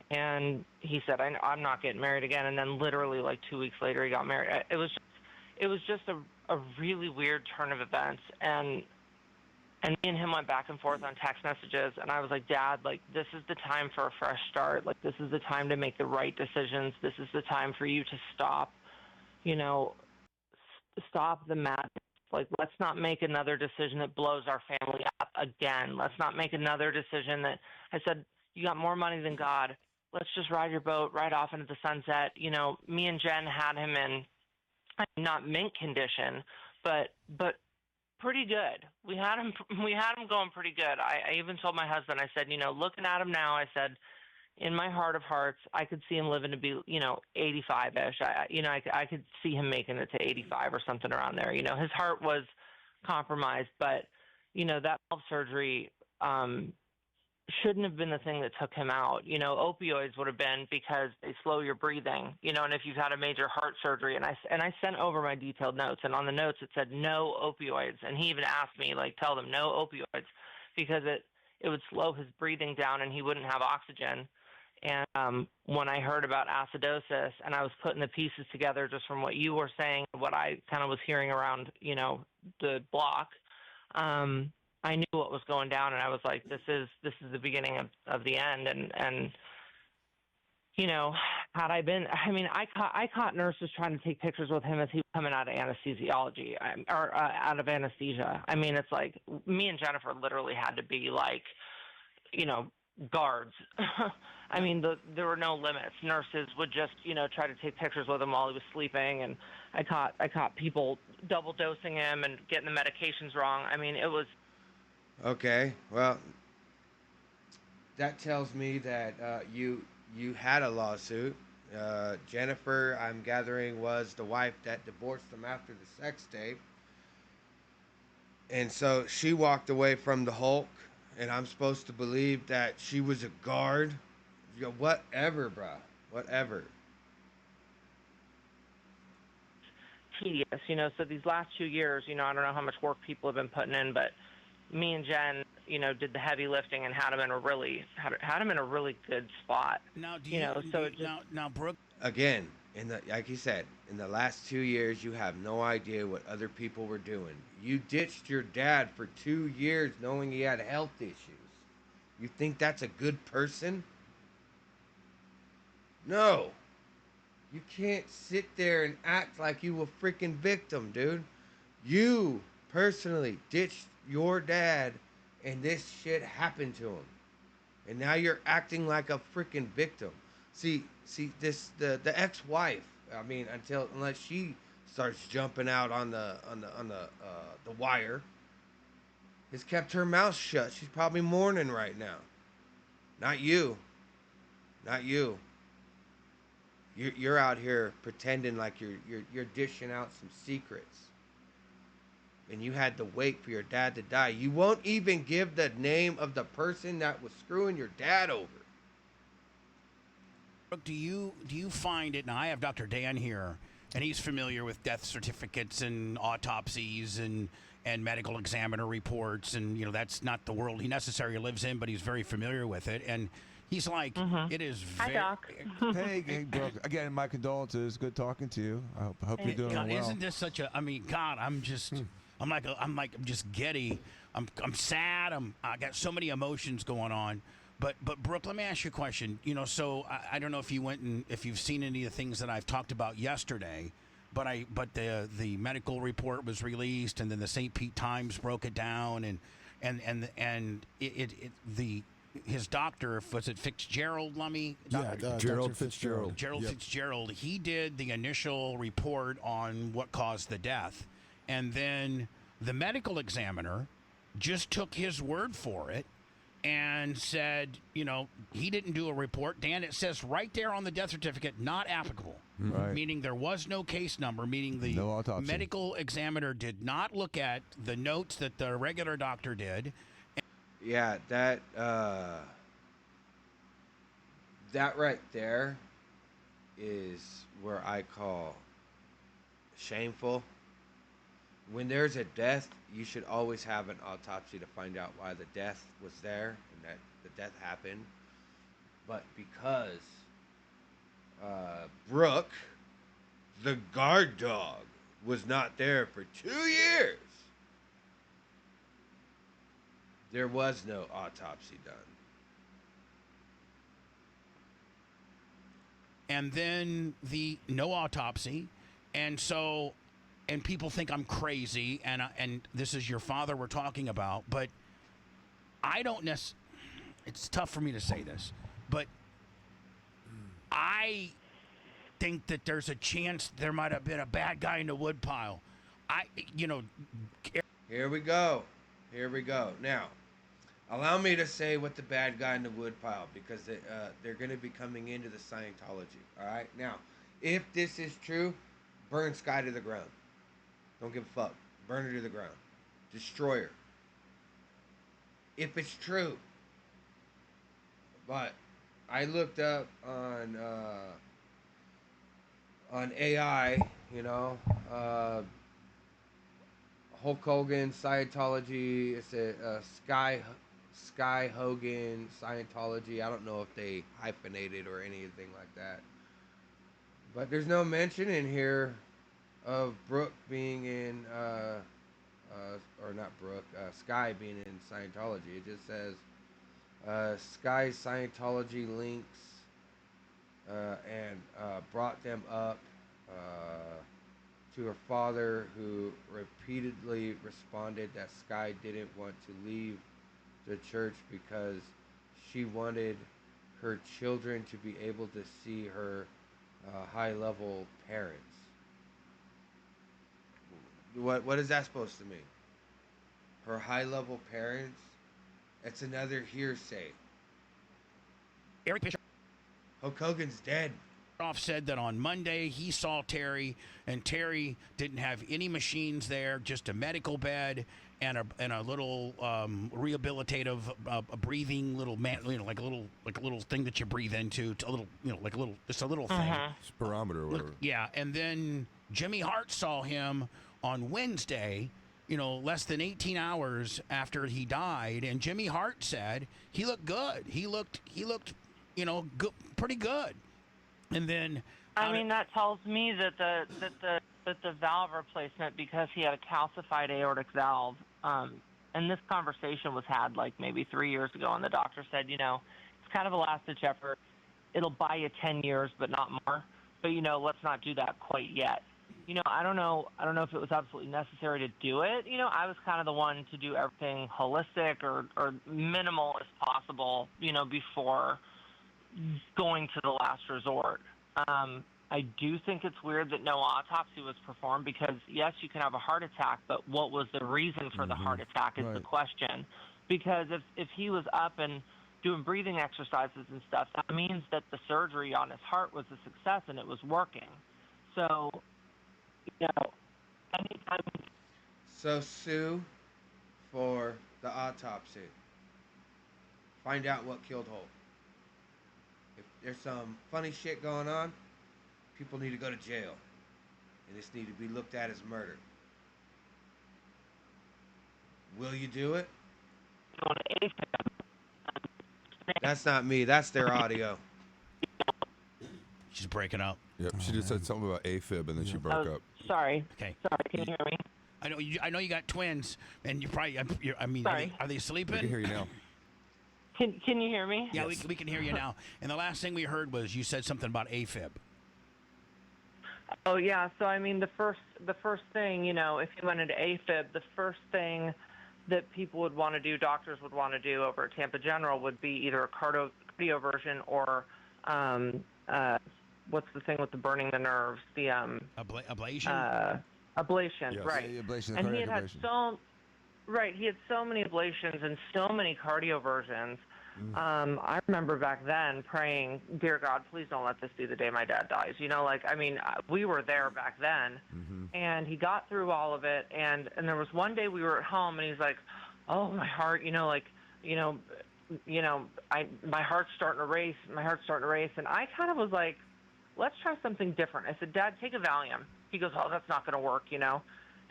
And he said, I'm not getting married again. And then literally like 2 weeks later, he got married. It was just a really weird turn of events. And me and him went back and forth on text messages. And I was like, Dad, like, this is the time for a fresh start. Like, this is the time to make the right decisions. This is the time for you to stop, you know, stop the madness. Like, let's not make another decision that blows our family up again. Let's not make another decision that I said, you got more money than God. Let's just ride your boat right off into the sunset. Me and Jen had him in not mint condition, but pretty good. We had him going pretty good. I even told my husband, I said, looking at him now, I said, in my heart of hearts, I could see him living to be, 85-ish. I could see him making it to 85 or something around there. His heart was compromised, but, that valve surgery shouldn't have been the thing that took him out. Opioids would have been because they slow your breathing, and if you've had a major heart surgery, and I sent over my detailed notes, and on the notes it said no opioids. And he even asked me, like, tell them no opioids, because it would slow his breathing down and he wouldn't have oxygen. And when I heard about acidosis and I was putting the pieces together just from what you were saying, what I kind of was hearing around, the block, I knew what was going down, and I was like, this is the beginning of the end. And had I been, I caught nurses trying to take pictures with him as he was coming out of anesthesiology, or out of anesthesia. I mean, it's like me and Jennifer literally had to be like, guards. I mean, there were no limits. Nurses would just, try to take pictures with him while he was sleeping, and I caught people double dosing him and getting the medications wrong. I mean, it was. Okay. Well, that tells me that you had a lawsuit. Jennifer, I'm gathering, was the wife that divorced him after the sex tape. And so she walked away from the Hulk, and I'm supposed to believe that she was a guard. Whatever, bro. Whatever. Tedious, so these last 2 years, I don't know how much work people have been putting in, but me and Jen, did the heavy lifting and had him in a really good spot. Now, now, Brooke. Again, like you said, in the last 2 years, you have no idea what other people were doing. You ditched your dad for 2 years knowing he had health issues. You think that's a good person? No. You can't sit there and act like you a freaking victim, dude. You personally ditched your dad, and this shit happened to him, and now you're acting like a freaking victim. See, the ex-wife. I mean, unless she starts jumping out on the wire, has kept her mouth shut. She's probably mourning right now. Not you. Not you. You're out here pretending like you're dishing out some secrets. And you had to wait for your dad to die. You won't even give the name of the person that was screwing your dad over. Brooke, do you find it? Now I have Dr. Dan here. and he's familiar with death certificates and autopsies and medical examiner reports, and that's not the world he necessarily lives in, but he's very familiar with it, and he's like, it is Hi, very. Doc. Hey, Brooke. Again, my condolences. Good talking to you. I hope you're doing God, well. isn't this such a? I mean, God, I'm just, I'm just giddy. I'm sad. I got so many emotions going on. But Brooke, let me ask you a question. So I don't know if you went and if you've seen any of the things that I've talked about yesterday, but the medical report was released, and then the St. Pete Times broke it down, and his doctor, was it Fitzgerald, Lummy? Yeah, Gerald Dr. Fitzgerald. Gerald Yep. Fitzgerald, he did the initial report on what caused the death. And then the medical examiner just took his word for it and said, he didn't do a report. Dan, it says right there on the death certificate, not applicable. Right. Meaning there was no case number, meaning the No autopsy. medical examiner did not look at the notes that the regular doctor did. Yeah, that right there is where I call shameful. When there's a death, you should always have an autopsy to find out why the death was there and that the death happened. But because Brooke, the guard dog, was not there for 2 years, there was no autopsy done. And then the no autopsy. And so, and people think I'm crazy, and this is your father we're talking about, but I don't it's tough for me to say this, but I think that there's a chance there might have been a bad guy in the woodpile. Here we go. Now, allow me to say what the bad guy in the woodpile, because they're going to be coming into the Scientology. All right. Now, if this is true, burn Sky to the ground. Don't give a fuck. Burn her to the ground. Destroy her. If it's true. But I looked up on AI, Hulk Hogan, Scientology. It's a Sky Hogan, Scientology. I don't know if they hyphenated or anything like that. But there's no mention in here of Brooke being in, or not Brooke, Sky being in Scientology. It just says Sky Scientology links and brought them up to her father, who repeatedly responded that Sky didn't want to leave the church because she wanted her children to be able to see her high-level parents. What is that supposed to mean? Her high-level parents? It's another hearsay. Eric Bischoff Hulk Hogan's dead. said that on Monday he saw Terry, and Terry didn't have any machines there, just a medical bed and a little rehabilitative breathing little like a little thing that you breathe into, a little just a little thing, Spirometer or whatever. Yeah, and then Jimmy Hart saw him on Wednesday, less than 18 hours after he died, and Jimmy Hart said he looked good. He looked good, pretty good. And then that tells me that the valve replacement, because he had a calcified aortic valve, and this conversation was had like maybe 3 years ago, and the doctor said, it's kind of a last-ditch effort. It'll buy you 10 years, but not more. But let's not do that quite yet. I don't know if it was absolutely necessary to do it. I was kind of the one to do everything holistic or minimal as possible, before going to the last resort. I do think it's weird that no autopsy was performed, because yes, you can have a heart attack, but what was the reason for the heart attack is the question. Because if he was up and doing breathing exercises and stuff, that means that the surgery on his heart was a success and it was working. So, anytime. So sue for the autopsy. Find out what killed Hulk. If there's some funny shit going on, people need to go to jail. and this need to be looked at as murder. Will you do it? That's not me. That's their audio. She's breaking up. Yep. She just said something about AFib and then she broke up. Sorry. Okay. Sorry, can you hear me? I know you got twins, and you probably. I mean, Sorry. are they sleeping? We can hear you now. Can you hear me? Yeah, we can hear you now. And the last thing we heard was you said something about AFib. Oh yeah. So I mean, the first thing, you know, if you went into AFib, the first thing that people would want to do, doctors would want to do over at Tampa General would be either a cardioversion or what's the thing with the burning the nerves? The ablation. Ablation, Yes. right? Yeah, ablation, And he cardiac ablation. he had so many ablations and so many cardioversions. I remember back then praying, "Dear God, please don't let this be the day my dad dies." You know, like, I mean, we were there back then, and he got through all of it. And there was one day we were at home, and he's like, "Oh, my heart, my heart's starting to race. My heart's starting to race." And I kind of was like, "Let's try something different." I said, "Dad, take a Valium." He goes, "Oh, that's not going to work, you know."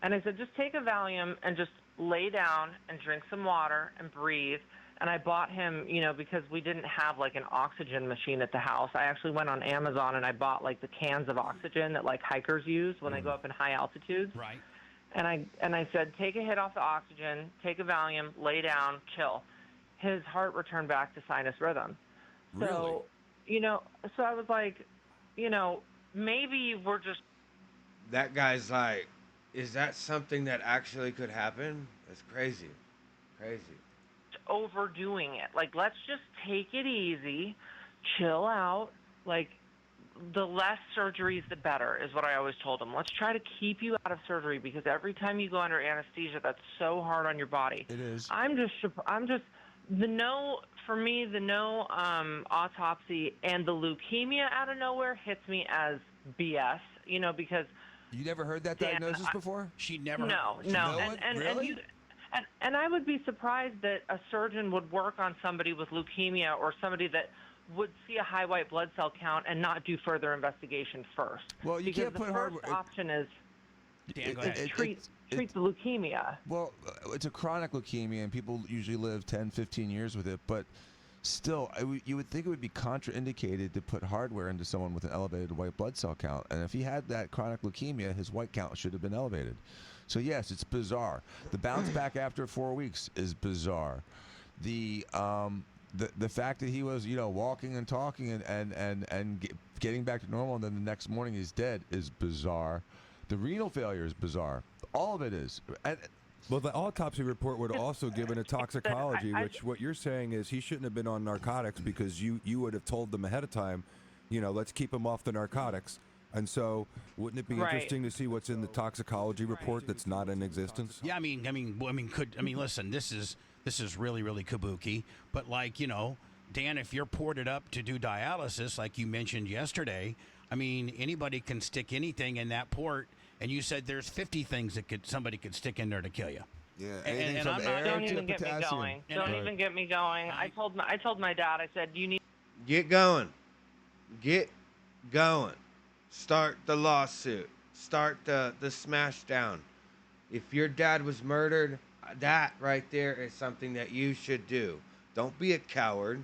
And I said, "Just take a Valium and just lay down and drink some water and breathe." And I bought him, you know, because we didn't have like an oxygen machine at the house. I actually went on Amazon and I bought like the cans of oxygen that like hikers use when they go up in high altitudes. Right. And I said, "Take a hit off the oxygen, take a Valium, lay down, chill." His heart returned back to sinus rhythm. Really? So, you know, so I was like, you know, maybe we're just That guy's like, is that something that actually could happen? That's crazy. Crazy. overdoing it. Like, let's just take it easy, chill out. Like, the less surgeries, the better, is what I always told him. Let's try to keep you out of surgery because every time you go under anesthesia, that's so hard on your body. It is. For me, the no autopsy and the leukemia out of nowhere hits me as BS, you know, because You never heard that Dan, diagnosis before? She never. no, Really? and I would be surprised that a surgeon would work on somebody with leukemia or somebody that would see a high white blood cell count and not do further investigation first. Well, you because can't put the hard. first option is Dan, go ahead. treat the leukemia. Well, it's a chronic leukemia, and people usually live 10, 15 years with it. But still, you would think it would be contraindicated to put hardware into someone with an elevated white blood cell count. And if he had that chronic leukemia, his white count should have been elevated. So yes, it's bizarre. The bounce back after 4 weeks is bizarre. The fact that he was, walking and talking and getting back to normal, and then the next morning he's dead is bizarre. The renal failure is bizarre. All of it is. Well, the autopsy report would also given a toxicology, which what you're saying is he shouldn't have been on narcotics because you would have told them ahead of time, let's keep him off the narcotics. And so, wouldn't it be interesting to see what's in the toxicology report that's not in existence? Yeah, listen, this is really, really kabuki. But Dan, if you're ported up to do dialysis, like you mentioned yesterday, anybody can stick anything in that port. And you said there's 50 things that somebody could stick in there to kill you. Yeah, and I'm not. Don't even get me going. Don't even get me going. I told my dad. I said, "You need Get going. Get going. Start the lawsuit. Start the smash down. If your dad was murdered, that right there is something that you should do. Don't be a coward.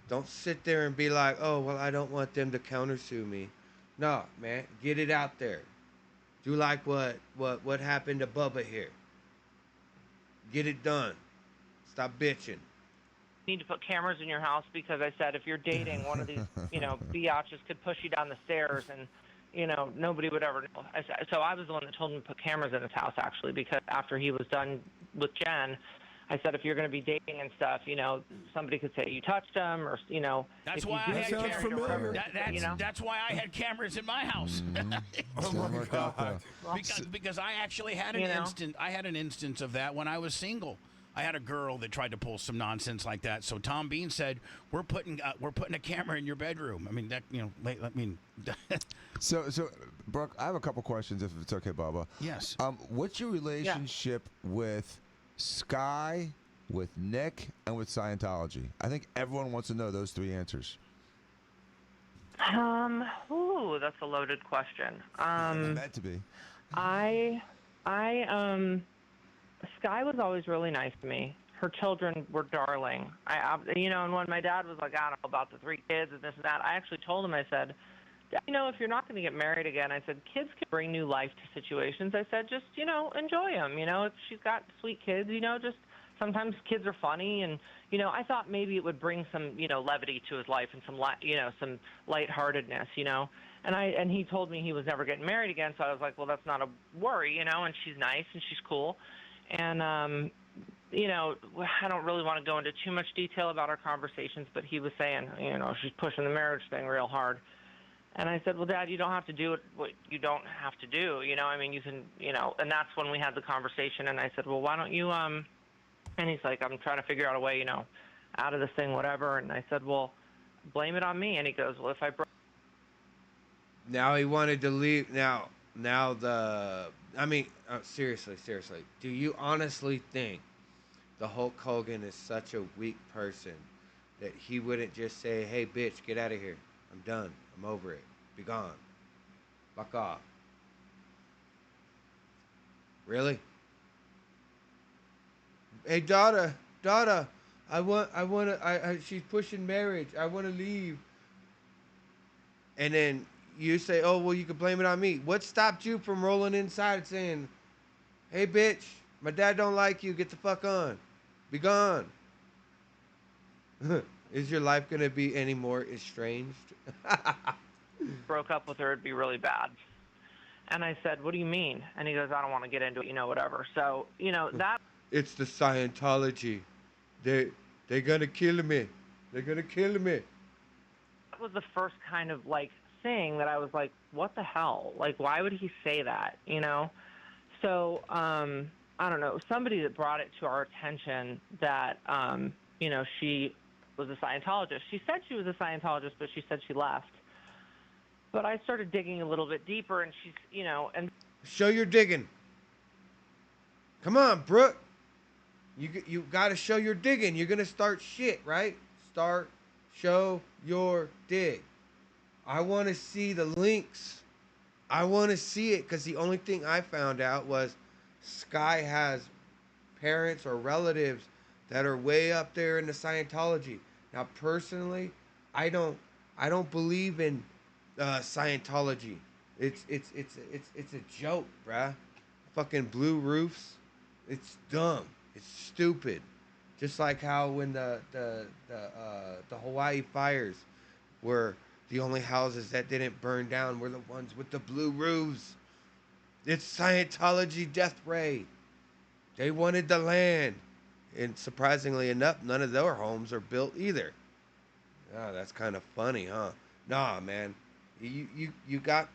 Don't sit there and be like, oh, well, I don't want them to countersue me. No, man, get it out there. Do like what happened to Bubba here. Get it done. Stop bitching. need to put cameras in your house because I said if you're dating one of these, biatches could push you down the stairs and." Nobody would ever know. So I was the one that told him to put cameras in his house, actually, because after he was done with Jen, I said, if you're going to be dating and stuff, somebody could say you touched him or, That's why I had cameras. That's why I had cameras in my house. Oh my God. Because I actually had an instant. I had an instance of that when I was single. I had a girl that tried to pull some nonsense like that. So Tom Bean said, "We're putting a camera in your bedroom." So, Brooke, I have a couple questions, if it's okay, Bubba. Yes. What's your relationship with Sky, with Nick, and with Scientology? I think everyone wants to know those three answers. Ooh, that's a loaded question. Meant to be. I, I, Sky was always really nice to me. Her children were darling. And when my dad was like, I don't know about the 3 kids and this and that, I actually told him, I said, if you're not going to get married again, I said, kids can bring new life to situations. I said, just, enjoy them. If she's got sweet kids, just sometimes kids are funny. And, I thought maybe it would bring some, levity to his life and some lightheartedness, And he told me he was never getting married again. So I was like, well, that's not a worry, and she's nice and she's cool. And, I don't really want to go into too much detail about our conversations, but he was saying, she's pushing the marriage thing real hard. And I said, well, Dad, you don't have to do what you don't have to do. I mean, you can, and that's when we had the conversation. And I said, well, why don't you, and he's like, I'm trying to figure out a way, out of this thing, whatever. And I said, well, blame it on me. And he goes, well, if I broke. Now he wanted to leave. Seriously, do you honestly think the Hulk Hogan is such a weak person that he wouldn't just say, hey, bitch, get out of here. I'm done. I'm over it. Be gone. Fuck off. Really? Hey, daughter, she's pushing marriage. I want to leave. And then you say, oh, well, you can blame it on me. What stopped you from rolling inside and saying, hey, bitch, my dad don't like you. Get the fuck on. Be gone. Is your life going to be any more estranged? Broke up with her, it'd be really bad. And I said, what do you mean? And he goes, I don't want to get into it, whatever. So, that. It's the Scientology. They're going to kill me. They're going to kill me. That was the first kind of, thing that I was like, what the hell? Why would he say that, So, I don't know. Somebody that brought it to our attention that, she was a Scientologist. She said she was a Scientologist, but she said she left. But I started digging a little bit deeper, and she's, and show your digging. Come on, Brooke. You got to show your digging. You're gonna start shit, right? Show your dig. I want to see the links. I want to see it because the only thing I found out was Sky has parents or relatives that are way up there in the Scientology. Now, personally, I don't believe in Scientology. It's a joke, bruh. Fucking blue roofs. It's dumb. It's stupid. Just like how when the Hawaii fires were the only houses that didn't burn down were the ones with the blue roofs. It's Scientology death ray. They wanted the land. And surprisingly enough, none of their homes are built either. Oh, that's kind of funny, huh? Nah, man. You got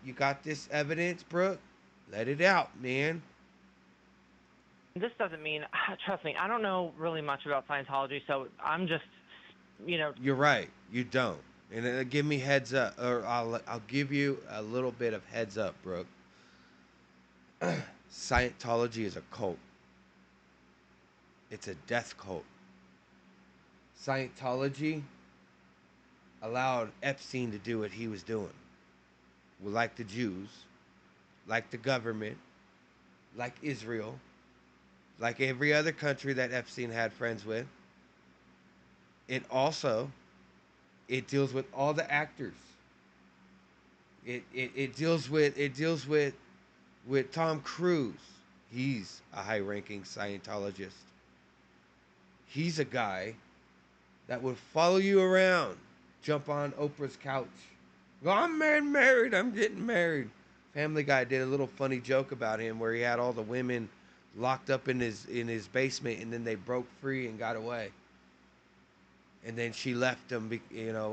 this evidence, Brooke? Let it out, man. This doesn't mean, trust me, I don't know really much about Scientology, so I'm just, You're right. You don't. And give me heads up, or I'll give you a little bit of heads up, Brooke. Scientology is a cult. It's a death cult. Scientology allowed Epstein to do what he was doing. Well, like the Jews, like the government, like Israel, like every other country that Epstein had friends with. It deals with all the actors. It deals with Tom Cruise. He's a high-ranking Scientologist. He's a guy that would follow you around, jump on Oprah's couch. Go, I'm married. I'm getting married. Family Guy did a little funny joke about him where he had all the women locked up in his basement, and then they broke free and got away. And then she left him,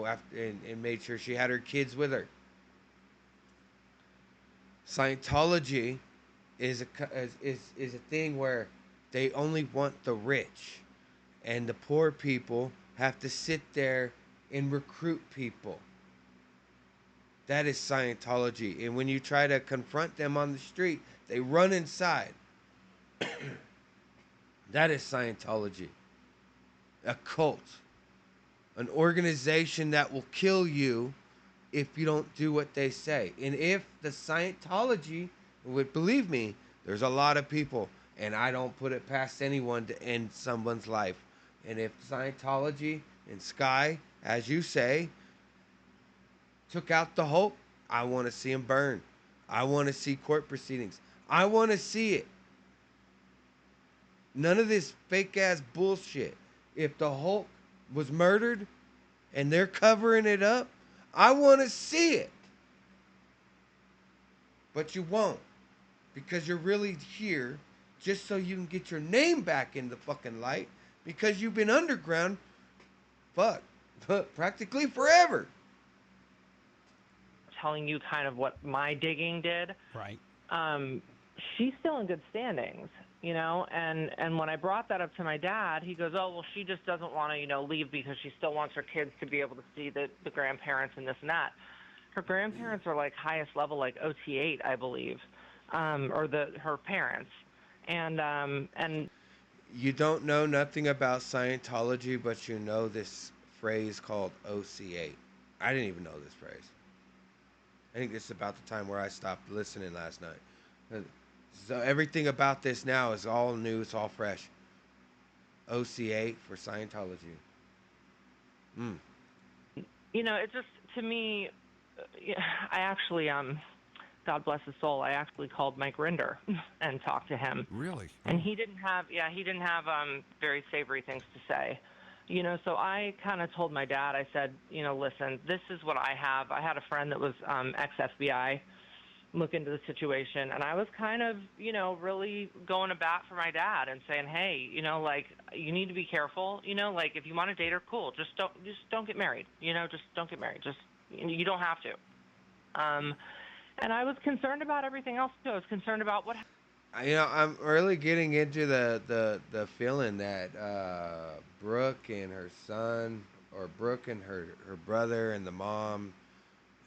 after and made sure she had her kids with her. Scientology is a thing where they only want the rich, and the poor people have to sit there and recruit people. That is Scientology. And when you try to confront them on the street, they run inside. That is Scientology. A cult. An organization that will kill you if you don't do what they say. And if the Scientology would believe me, there's a lot of people, and I don't put it past anyone to end someone's life. And if Scientology and Sky, as you say, took out the Hulk, I want to see him burn. I want to see court proceedings. I want to see it. None of this fake ass bullshit. If the Hulk was murdered and they're covering it up, I want to see it. But you won't, because you're really here just so you can get your name back in the fucking light, because you've been underground, practically forever. Telling you kind of what my digging did. Right. She's still in good standings, and when I brought that up to my dad, he goes, oh, well, she just doesn't want to, leave because she still wants her kids to be able to see the grandparents and this and that. Her grandparents are like highest level, like OT8, I believe, or her parents. And you don't know nothing about Scientology, but you know this phrase called OC8. I didn't even know this phrase. I think this is about the time where I stopped listening last night. So everything about this now is all new. It's all fresh. OC8 for Scientology. It just, to me, I actually, God bless his soul, I actually called Mike Rinder and talked to him. Really? And he didn't have very savory things to say. So I kind of told my dad, I said, listen, this is what I have. I had a friend that was ex-FBI look into the situation, and I was kind of, really going to bat for my dad and saying, hey, you need to be careful. If you want to date her, cool. Just don't get married. Just don't get married. Just, you don't have to. And I was concerned about everything else too. I was concerned about what. I'm really getting into the feeling that Brooke and her son, or Brooke and her brother and the mom,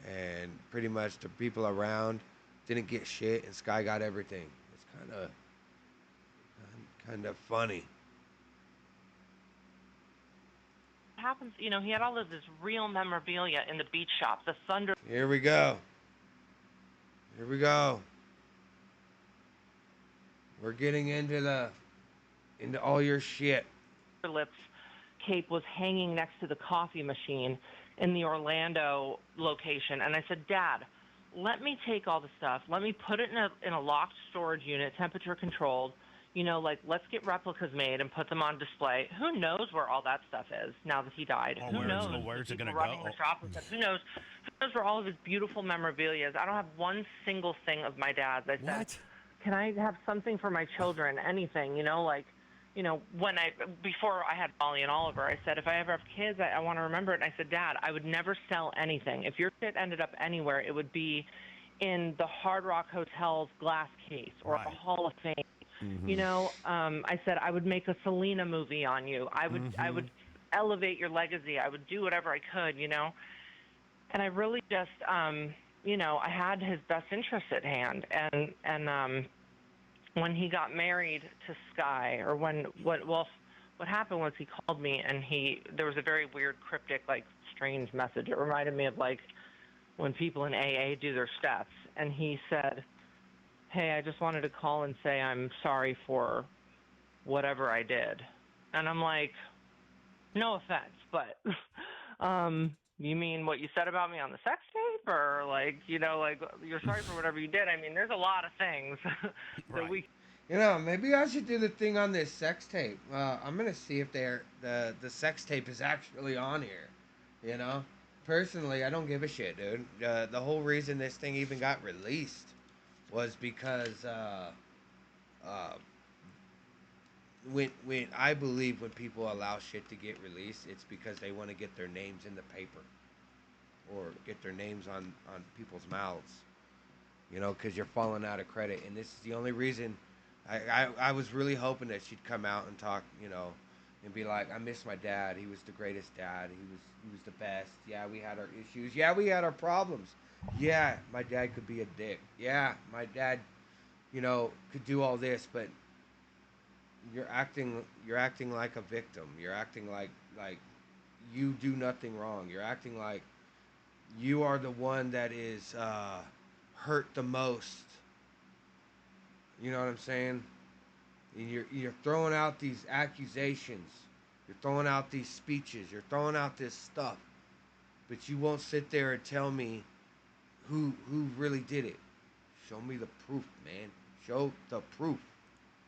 and pretty much the people around didn't get shit, and Sky got everything. It's kind of funny. Happens, he had all of this real memorabilia in the beach shop. The Thunder. Here we go. We're getting into all your shit. Lips cape was hanging next to the coffee machine in the Orlando location, and I said, Dad, let me take all the stuff. Let me put it in a locked storage unit, temperature controlled. Let's get replicas made and put them on display. Who knows where all that stuff is now that he died? Oh, Who knows? where's it going to go? Running the shop and stuff. Who knows where all of his beautiful memorabilia is? I don't have one single thing of my dad's. I said, can I have something for my children? Anything, before I had Molly and Oliver, I said, if I ever have kids, I want to remember it. And I said, Dad, I would never sell anything. If your shit ended up anywhere, it would be in the Hard Rock Hotel's glass case or a Hall of Fame. Mm-hmm. I said, I would make a Selena movie on you. I would elevate your legacy. I would do whatever I could, And I really just, I had his best interests at hand. And when he got married to Sky, or what happened was he called me, and there was a very weird, cryptic, strange message. It reminded me of when people in AA do their steps, and he said, hey, I just wanted to call and say I'm sorry for whatever I did. And I'm like, no offense, but you mean what you said about me on the sex tape? Or you're sorry for whatever you did? I mean, there's a lot of things that we... Maybe I should do the thing on this sex tape. I'm going to see if the sex tape is actually on here, Personally, I don't give a shit, dude. The whole reason this thing even got released was because when I believe when people allow shit to get released, it's because they want to get their names in the paper or get their names on people's mouths, because you're falling out of credit. And this is the only reason I was really hoping that she'd come out and talk, and be like, I miss my dad. He was the greatest dad. He was the best. Yeah, we had our issues. Yeah, we had our problems. Yeah, my dad could be a dick. Yeah, my dad, could do all this, but you're acting like a victim. You're acting like you do nothing wrong. You're acting like you are the one that is hurt the most. You know what I'm saying? And you're throwing out these accusations. You're throwing out these speeches. You're throwing out this stuff. But you won't sit there and tell me who really did it. Show me the proof, man. Show the proof.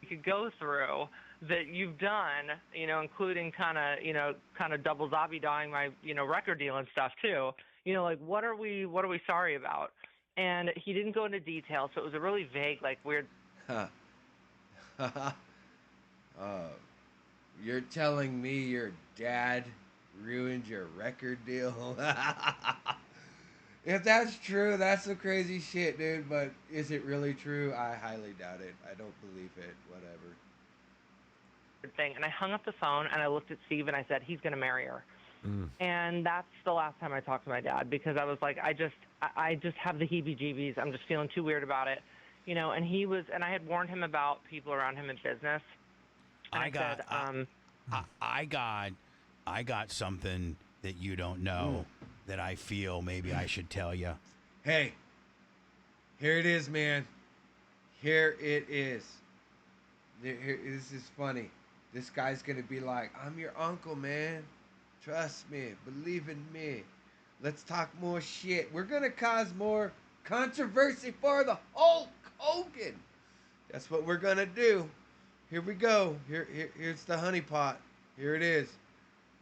You could go through that you've done, including kind of double zombie dying my, record deal and stuff too. Like what are we sorry about? And he didn't go into detail, so it was a really vague, like weird. uh, you're telling me your dad ruined your record deal? If that's true, that's some crazy shit, dude. But is it really true? I highly doubt it. I don't believe it. Whatever. Thing. And I hung up the phone and I looked at Steve and I said, he's going to marry her. And that's the last time I talked to my dad, because I was like, I just have the heebie-jeebies. I'm just feeling too weird about it, and and I had warned him about people around him in business. And I got something that you don't know that I feel maybe I should tell you. Hey, here it is, man. Here it is. This is funny. This guy's gonna be like, I'm your uncle, man. Trust me. Believe in me. Let's talk more shit. We're gonna cause more controversy for the Hulk Hogan. That's what we're gonna do. Here we go. Here's the honeypot. Here it is.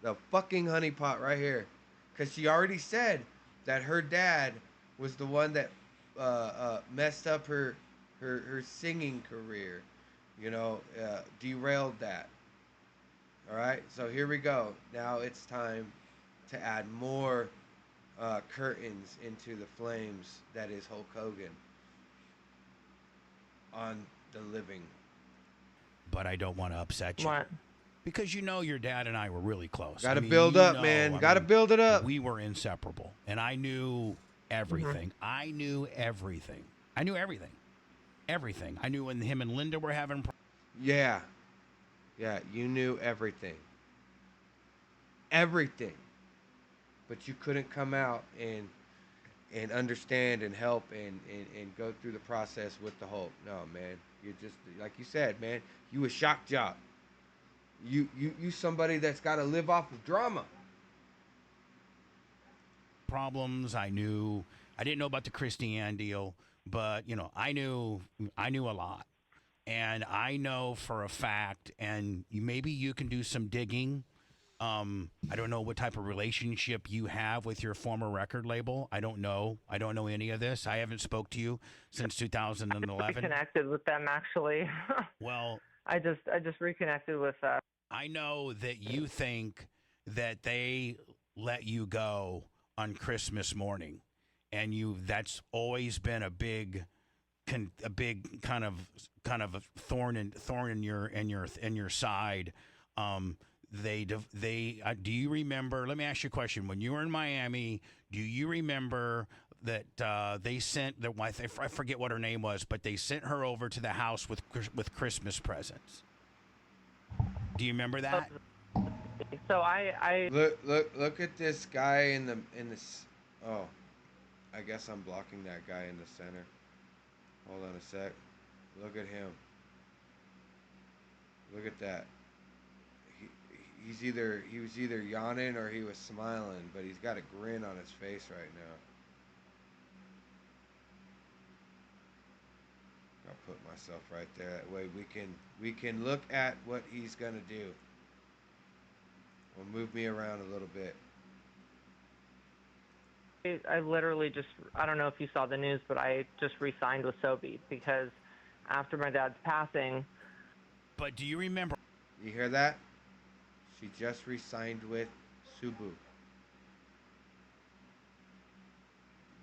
The fucking honeypot right here. Because she already said that her dad was the one that messed up her singing career. Derailed that. All right, so here we go. Now it's time to add more curtains into the flames that is Hulk Hogan on the living. But I don't want to upset you. What? Because your dad and I were really close. Got to build up, man. Got to build it up. We were inseparable, and I knew everything. I knew everything. I knew everything. Everything. I knew when him and Linda were having problems. Yeah, you knew everything. Everything. But you couldn't come out and understand and help and go through the process with the Hulk. No, man. You're just, like you said, man, you a shock jock. You somebody that's got to live off of drama. Problems. I didn't know about the Christiane deal, but I knew a lot. And I know for a fact, and maybe you can do some digging. I don't know what type of relationship you have with your former record label. I don't know any of this. I haven't spoke to you since 2011. I reconnected with them, actually. Well, I just reconnected with. I know that you think that they let you go on Christmas morning, and that's always been a big kind of a thorn in your side. Do you remember? Let me ask you a question. When you were in Miami, do you remember that they sent the wife? I forget what her name was, but they sent her over to the house with Christmas presents. Do you remember that? So I look at this guy in this. Oh, I guess I'm blocking that guy in the center. Hold on a sec. Look at him. Look at that. He was either yawning or he was smiling, but he's got a grin on his face right now. I'll put myself right there. That way we can look at what he's gonna do. Well, move me around a little bit. I literally I don't know if you saw the news, but I just re-signed with Sobe because after my dad's passing. But do you remember? You hear that? She just re-signed with Subu.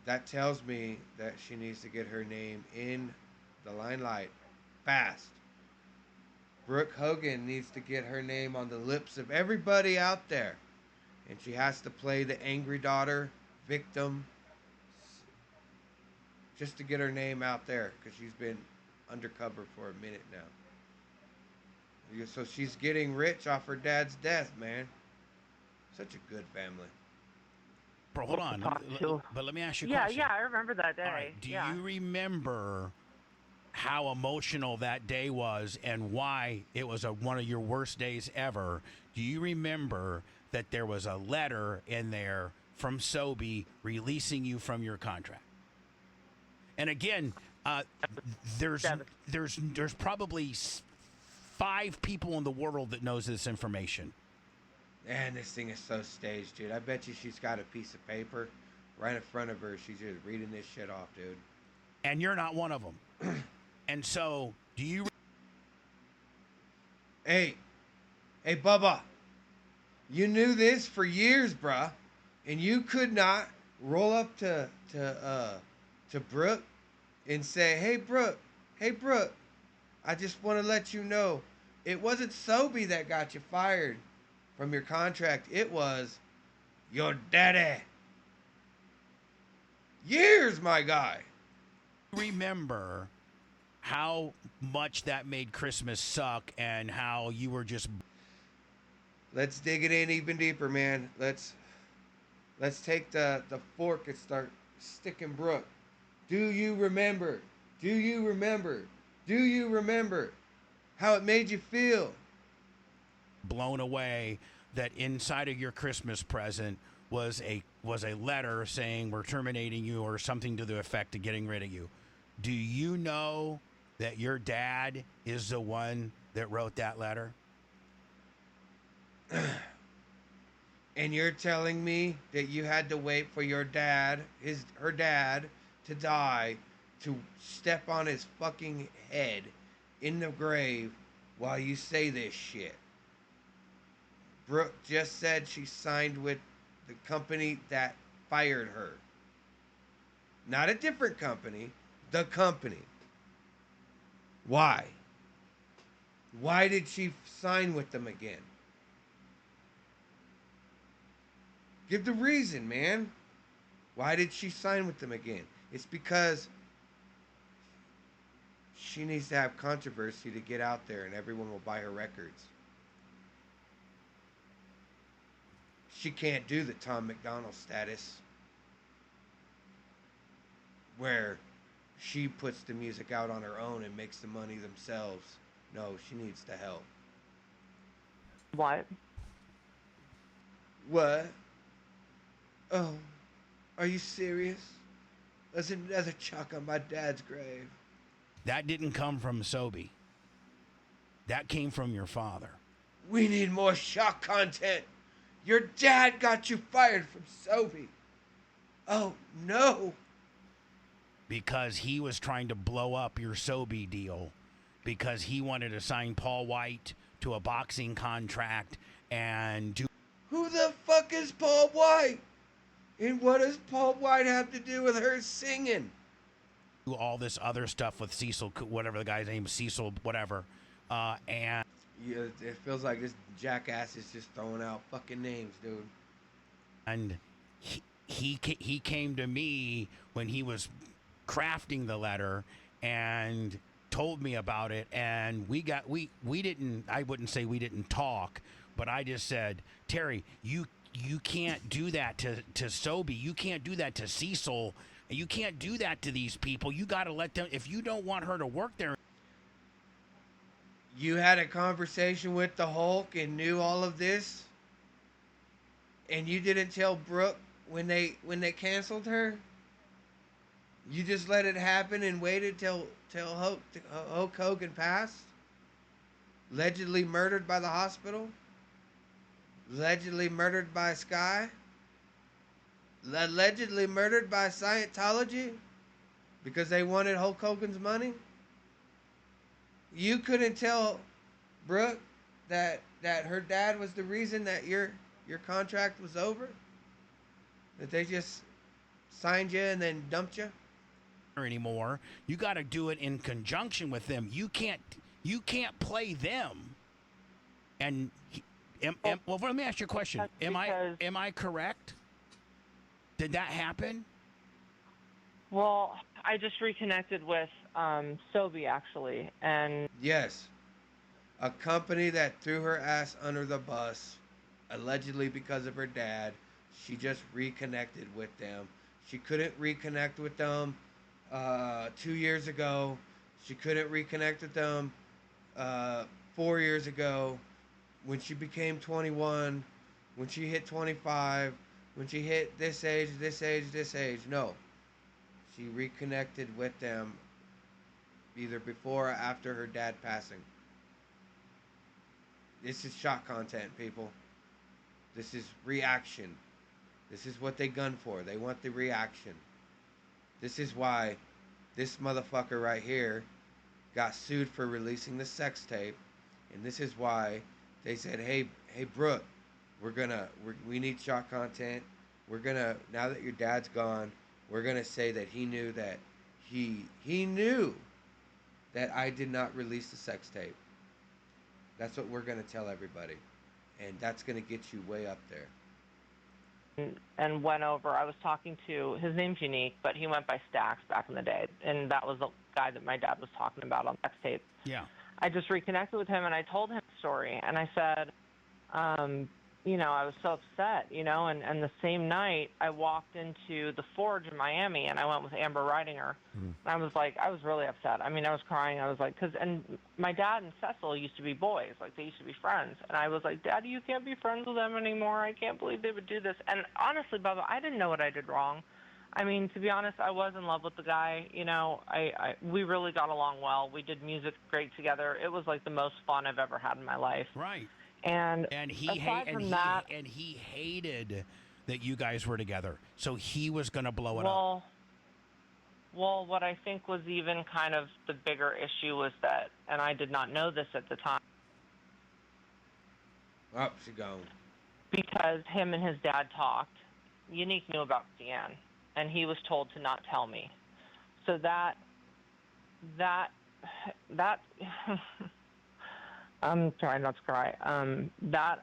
That tells me that she needs to get her name in the limelight fast. Brooke Hogan needs to get her name on the lips of everybody out there. And she has to play the angry daughter, victim, just to get her name out there, because she's been undercover for a minute now. So she's getting rich off her dad's death, man. Such a good family. Bro, hold on. talk to. But let me ask you a Yeah, question. yeah, I remember that day. All right. Do yeah. you remember how emotional that day was and why it was one of your worst days ever? Do you remember that there was a letter in there from Sobe releasing you from your contract? And again, there's probably 5 people in the world that knows this information. Man, this thing is so staged, dude. I bet you she's got a piece of paper right in front of her. She's just reading this shit off, dude. And you're not one of them. And so, do you... Hey, Bubba. You knew this for years, bruh. And you could not roll up to Brooke and say, hey, Brooke, I just want to let you know, it wasn't Sobe that got you fired from your contract. It was your daddy. Years, my guy. Remember how much that made Christmas suck and how you were just... Let's dig it in even deeper, man. Let's take the fork and start sticking Brooke. Do you remember how it made you feel? Blown away that inside of your Christmas present was a letter saying we're terminating you or something to the effect of getting rid of you. Do you know that your dad is the one that wrote that letter? And you're telling me that you had to wait for her dad to die to step on his fucking head in the grave while you say this shit? Brooke just said she signed with the company that fired her. Not a different company, the company. Why? Why did she sign with them again? Give the reason, man. Why did she sign with them again? It's because she needs to have controversy to get out there and everyone will buy her records. She can't do the Tom McDonald status where she puts the music out on her own and makes the money themselves. No, she needs the help. What? What? Oh, are you serious? There's another chalk on my dad's grave. That didn't come from Sobe. That came from your father. We need more shock content. Your dad got you fired from Sobe. Oh, no. Because he was trying to blow up your Sobe deal because he wanted to sign Paul White to a boxing contract and do... Who the fuck is Paul White? And what does Paul White have to do with her singing? all this other stuff with Cecil, whatever the guy's name is, Cecil, whatever. And yeah, it feels like this jackass is just throwing out fucking names, dude. And he came to me when he was crafting the letter and told me about it, and we didn't, I wouldn't say we didn't talk, but I just said, Terry, you can't do that to Sobe. You can't do that to Cecil. You can't do that to these people. You got to let them, if you don't want her to work there. You had a conversation with the Hulk and knew all of this, and you didn't tell Brooke when they canceled her? You just let it happen and waited till Hulk Hogan passed? Allegedly murdered by the hospital? Allegedly murdered by Sky? Allegedly murdered by Scientology? Because they wanted Hulk Hogan's money? You couldn't tell Brooke that her dad was the reason that your contract was over? That they just signed you and then dumped you? Anymore. You got to do it in conjunction with them. You can't play them. And well, let me ask you a question. Am I correct? Did that happen? Well, I just reconnected with Sobe actually, and yes, a company that threw her ass under the bus, allegedly because of her dad, She just reconnected with them. She couldn't reconnect with them 2 years ago. She couldn't reconnect with them 4 years ago. When she became 21, when she hit 25, when she hit this age, this age, this age. No. She reconnected with them either before or after her dad passing. This is shock content, people. This is reaction. This is what they gun for. They want the reaction. This is why this motherfucker right here got sued for releasing the sex tape. And this is why they said, hey, Brooke, we need shock content. Now that your dad's gone, we're gonna say that he knew that he knew that I did not release the sex tape. That's what we're gonna tell everybody, and that's gonna get you way up there. And went over. I was talking to, his name's Unique, but he went by Stax back in the day, and that was the guy that my dad was talking about on sex tape. Yeah. I just reconnected with him, and I told him the story, and I said, I was so upset, and the same night I walked into the Forge in Miami, and I went with Amber riding her. And I was really upset. I mean, I was crying. I was like, and my dad and Cecil used to be boys, like they used to be friends. And I was like, Daddy, you can't be friends with them anymore. I can't believe they would do this. And honestly, Bubba, I didn't know what I did wrong. I mean, to be honest, I was in love with the guy. We really got along well. We did music great together. It was like the most fun I've ever had in my life. Right. And he hated that you guys were together. So he was going to blow it up. Well, what I think was even kind of the bigger issue was that, and I did not know this at the time. Oh, she gone. Because him and his dad talked. Unique knew about Deanne, and he was told to not tell me. So that I'm trying not to cry. That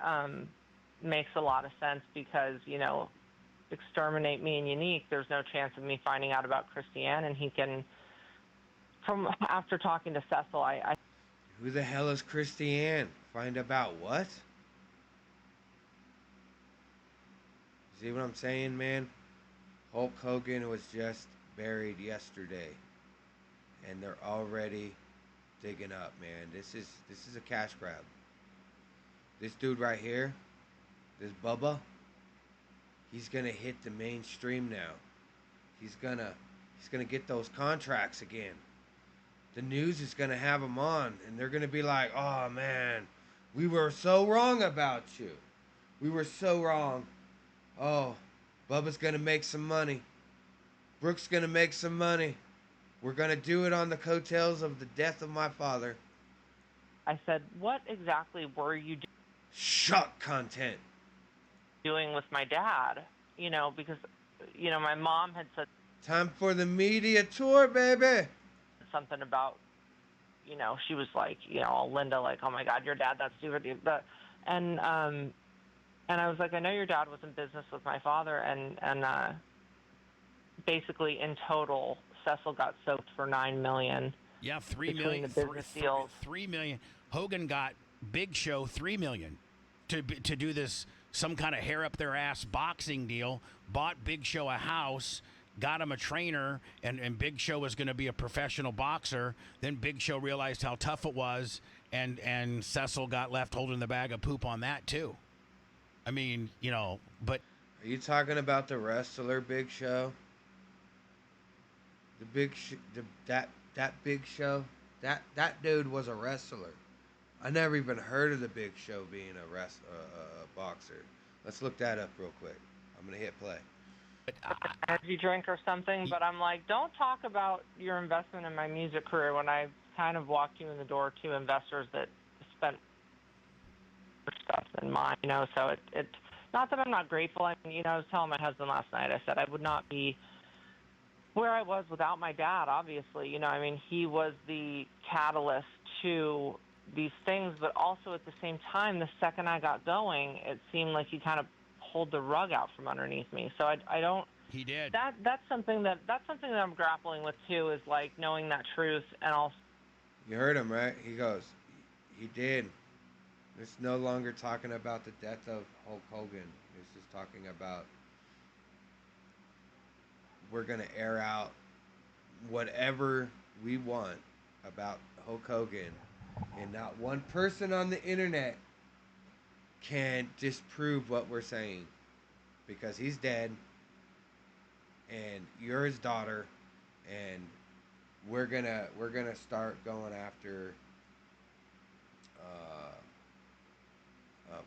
makes a lot of sense because, exterminate me and Unique, there's no chance of me finding out about Christiane, and he can, after talking to Cecil, I Who the hell is Christiane? Find about what? See what I'm saying, man? Hulk Hogan was just buried yesterday, and they're already digging up, man. This is a cash grab. This dude right here, this Bubba, he's gonna hit the mainstream now. He's gonna get those contracts again. The news is gonna have him on, and they're gonna be like, "Oh man, we were so wrong about you. We were so wrong. Oh, Bubba's gonna make some money. Brooke's gonna make some money. We're going to do it on the coattails of the death of my father." I said, what exactly were you Shock content. doing with my dad? Because, my mom had said Time for the media tour, baby. something about, she was like, Linda, like, oh my God, your dad, that's stupid. And I was like, I know your dad was in business with my father, and basically in total, Cecil got soaked for $9 million. Yeah, $3 million. $3 million. Hogan got Big Show $3 million to do this some kind of hair up their ass boxing deal. Bought Big Show a house, got him a trainer, and Big Show was going to be a professional boxer. Then Big Show realized how tough it was, and Cecil got left holding the bag of poop on that too. I mean, but Are you talking about the wrestler Big Show? That Big Show, that dude was a wrestler. I never even heard of the Big Show being a boxer. Let's look that up real quick. I'm gonna hit play. Energy drink or something, but I'm like, don't talk about your investment in my music career when I kind of walked you in the door to investors that spent stuff than mine, so it's not that I'm not grateful. I mean, I was telling my husband last night, I said I would not be where I was without my dad, obviously. I mean, he was the catalyst to these things, but also at the same time, the second I got going, it seemed like he kind of pulled the rug out from underneath me. So I don't. He did. That's something that I'm grappling with too, is like knowing that truth and also. You heard him, right? He goes, he did. It's no longer talking about the death of Hulk Hogan. It's just talking about we're gonna air out whatever we want about Hulk Hogan, and not one person on the internet can disprove what we're saying because he's dead, and you're his daughter, and we're gonna start going after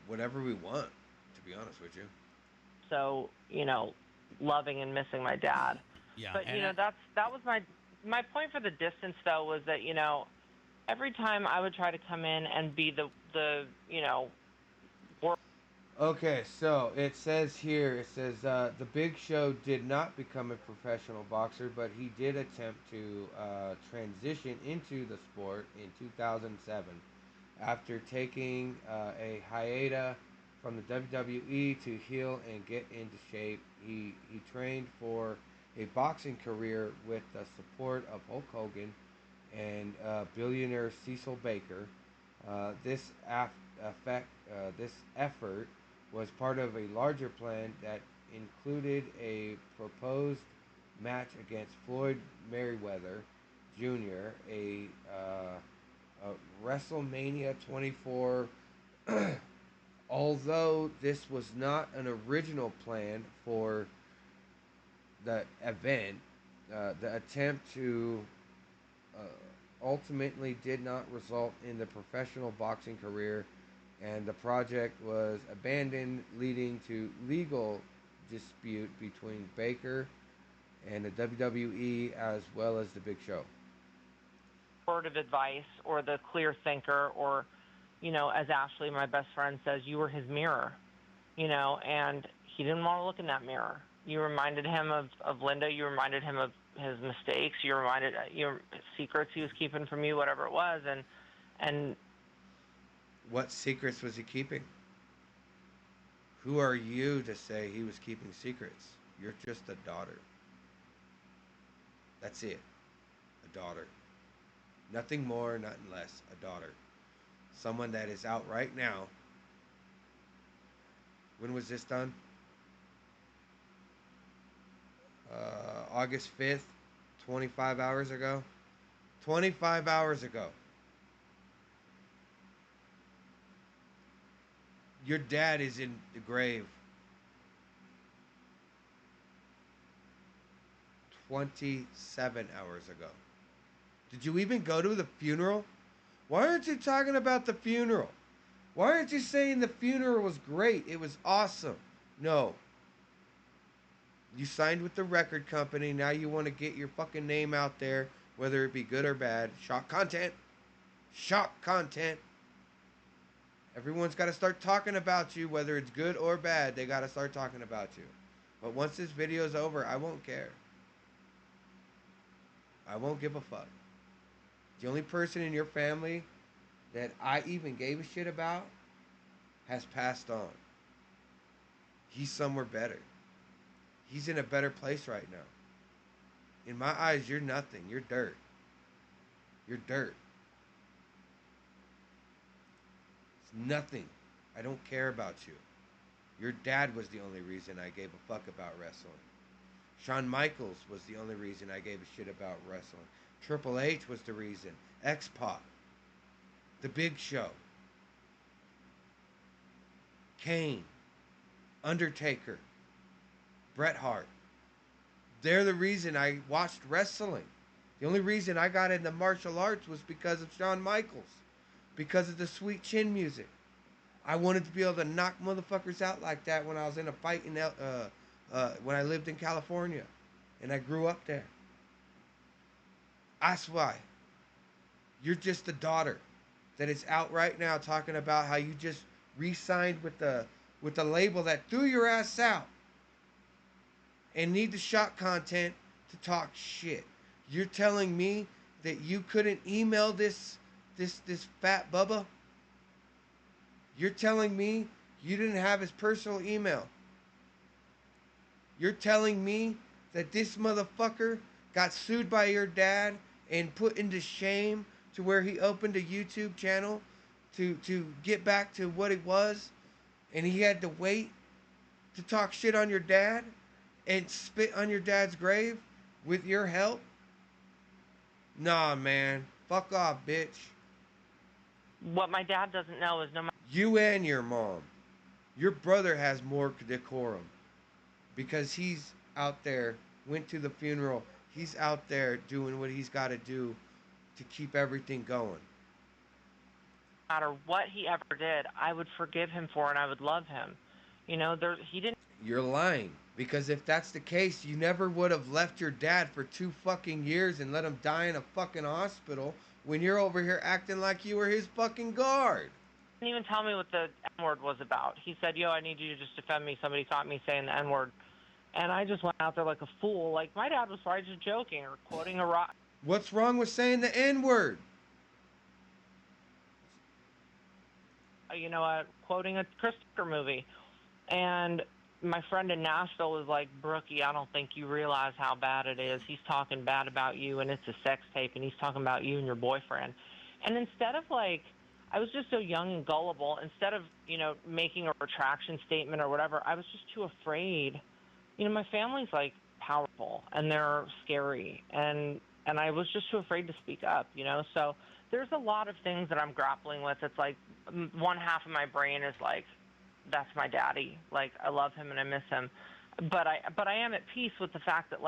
whatever we want. To be honest with you. So, loving and missing my dad. Yeah, But and that was my point for the distance though was that every time I would try to come in and be the work. Okay, so it says here, the Big Show did not become a professional boxer, but he did attempt to transition into the sport in 2007 after taking a hiatus from the WWE to heal and get into shape. He trained for a boxing career with the support of Hulk Hogan and billionaire Cecil Baker. This effort was part of a larger plan that included a proposed match against Floyd Mayweather Jr., a WrestleMania 24. Although this was not an original plan for the event, the attempt to ultimately did not result in the professional boxing career, and the project was abandoned, leading to legal dispute between Baker and the WWE as well as the Big Show. Word of advice or the clear thinker, or as Ashley, my best friend, says, you were his mirror, and he didn't want to look in that mirror. You reminded him of Linda. You reminded him of his mistakes. You reminded your secrets he was keeping from you, whatever it was, and what secrets was he keeping? Who are you to say he was keeping secrets? You're just a daughter. That's it. A daughter. Nothing more, nothing less. A daughter. Someone that is out right now. When was this done? August 5th, 25 hours ago. 25 hours ago. Your dad is in the grave. 27 hours ago. Did you even go to the funeral? Why aren't you talking about the funeral? Why aren't you saying the funeral was great? It was awesome. No. You signed with the record company. Now you want to get your fucking name out there, whether it be good or bad. Shock content. Shock content. Everyone's got to start talking about you, whether it's good or bad. They got to start talking about you. But once this video's over, I won't care. I won't give a fuck. The only person in your family that I even gave a shit about has passed on. He's somewhere better. He's in a better place right now. In my eyes, you're nothing. You're dirt. You're dirt. It's nothing. I don't care about you. Your dad was the only reason I gave a fuck about wrestling. Shawn Michaels was the only reason I gave a shit about wrestling. Triple H was the reason. X-Pac. The Big Show. Kane. Undertaker. Bret Hart. They're the reason I watched wrestling. The only reason I got into martial arts was because of Shawn Michaels. Because of the sweet chin music. I wanted to be able to knock motherfuckers out like that when I was in a fight when I lived in California. And I grew up there. That's why. You're just the daughter that is out right now talking about how you just re-signed with the label that threw your ass out and need the shock content to talk shit. You're telling me that you couldn't email this fat bubba? You're telling me you didn't have his personal email? You're telling me that this motherfucker got sued by your dad and put into shame to where he opened a YouTube channel to get back to what it was, and he had to wait to talk shit on your dad? and spit on your dad's grave with your help? Nah, man. Fuck off, bitch. What my dad doesn't know is no matter. You and your mom. Your brother has more decorum because he's out there, went to the funeral. He's out there doing what he's got to do to keep everything going. Matter what he ever did, I would forgive him for, and I would love him. He didn't. You're lying. Because if that's the case, you never would have left your dad for 2 fucking years and let him die in a fucking hospital when you're over here acting like you were his fucking guard. He didn't even tell me what the N-word was about. He said, "Yo, I need you to just defend me. Somebody caught me saying the N-word." And I just went out there like a fool. Like, my dad was probably just joking or quoting a rock. What's wrong with saying the N-word? Quoting a Chris Tucker movie. And my friend in Nashville was like, "Brookie, I don't think you realize how bad it is. He's talking bad about you, and it's a sex tape, and he's talking about you and your boyfriend." And instead of I was just so young and gullible. Instead of, making a retraction statement or whatever, I was just too afraid. My family's powerful and they're scary, and I was just too afraid to speak up. So there's a lot of things that I'm grappling with. It's like one half of my brain is like, that's my daddy. Like, I love him and I miss him, but I am at peace with the fact that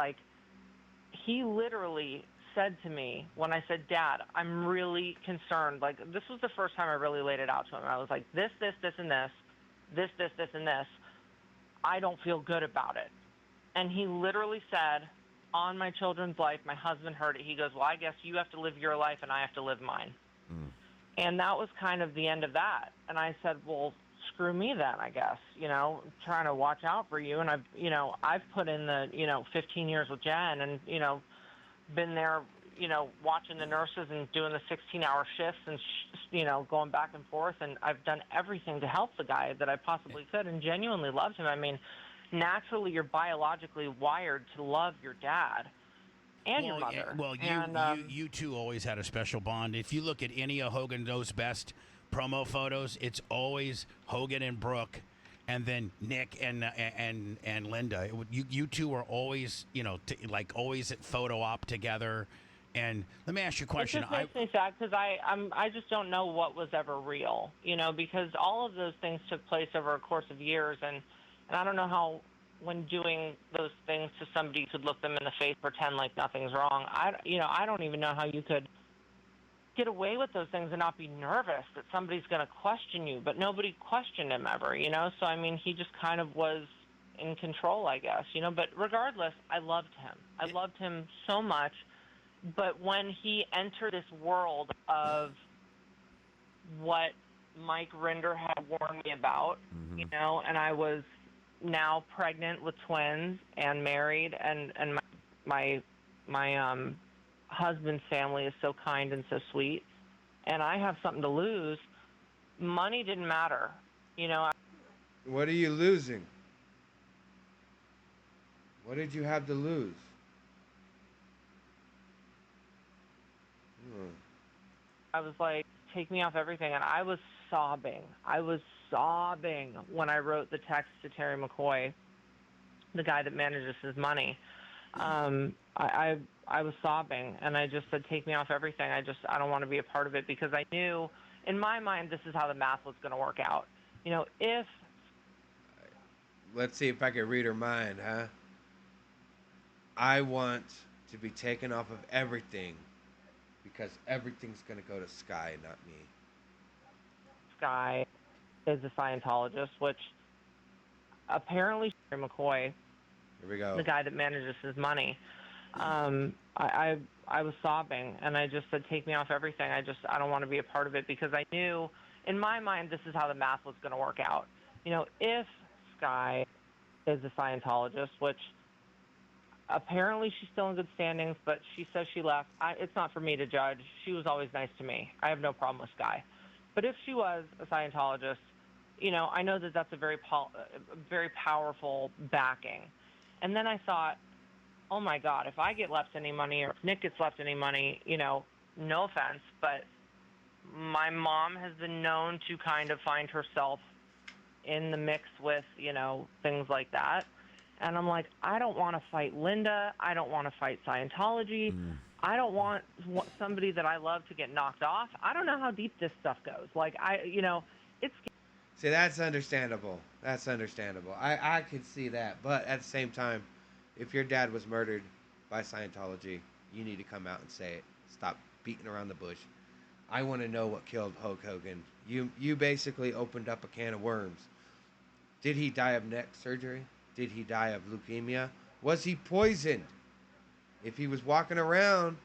he literally said to me when I said, "Dad, I'm really concerned." Like, this was the first time I really laid it out to him. I was like, this, and this, and this. I don't feel good about it. And he literally said, "On my children's life, my husband heard it. He goes, well, I guess you have to live your life and I have to live mine." And that was kind of the end of that. And I said, well, screw me then, I guess, trying to watch out for you. And I've put in the, 15 years with Jen and, been there, watching the nurses and doing the 16-hour shifts and, going back and forth. And I've done everything to help the guy that I possibly could and genuinely loved him. I mean, naturally, you're biologically wired to love your dad and your mother. Well, you two always had a special bond. If you look at any of Hogan Knows Best promo photos, it's always Hogan and Brooke, and then Nick and Linda. You two were always, always at photo op together. And let me ask you a question. It just makes me sad because I just don't know what was ever real, because all of those things took place over a course of years, and I don't know how, when doing those things to somebody, you could look them in the face, pretend like nothing's wrong. I don't even know how you could get away with those things and not be nervous that somebody's going to question you, but nobody questioned him ever, So, I mean, he just kind of was in control, I guess, but regardless, I loved him. I loved him so much, but when he entered this world of what Mike Rinder had warned me about, and I was now pregnant with twins and married, and my husband's family is so kind and so sweet, and I have something to lose. Money didn't matter, What are you losing? What did you have to lose? I was like, take me off everything, and I was sobbing. I was sobbing when I wrote the text to Terry McCoy, the guy that manages his money. I was sobbing, and I just said, take me off everything. I don't want to be a part of it, because I knew, in my mind, this is how the math was going to work out. If... Let's see if I can read her mind, huh? I want to be taken off of everything because everything's going to go to Sky, not me. Sky is a Scientologist, which apparently McCoy, here we go, the guy that manages his money, I was sobbing, and I just said, take me off everything. I don't want to be a part of it, because I knew, in my mind, this is how the math was going to work out. If Sky is a Scientologist, which apparently she's still in good standings, but she says she left. It's not for me to judge. She was always nice to me. I have no problem with Sky. But if she was a Scientologist, I know that that's a very powerful backing. And then I thought, oh my God, if I get left any money, or if Nick gets left any money, no offense, but my mom has been known to kind of find herself in the mix with, things like that. And I'm like, I don't want to fight Linda. I don't want to fight Scientology. I don't want somebody that I love to get knocked off. I don't know how deep this stuff goes. Like, it's. See, that's understandable. That's understandable. I could see that. But at the same time, if your dad was murdered by Scientology, you need to come out and say it. Stop beating around the bush. I want to know what killed Hulk Hogan. You basically opened up a can of worms. Did he die of neck surgery? Did he die of leukemia? Was he poisoned? If he was walking around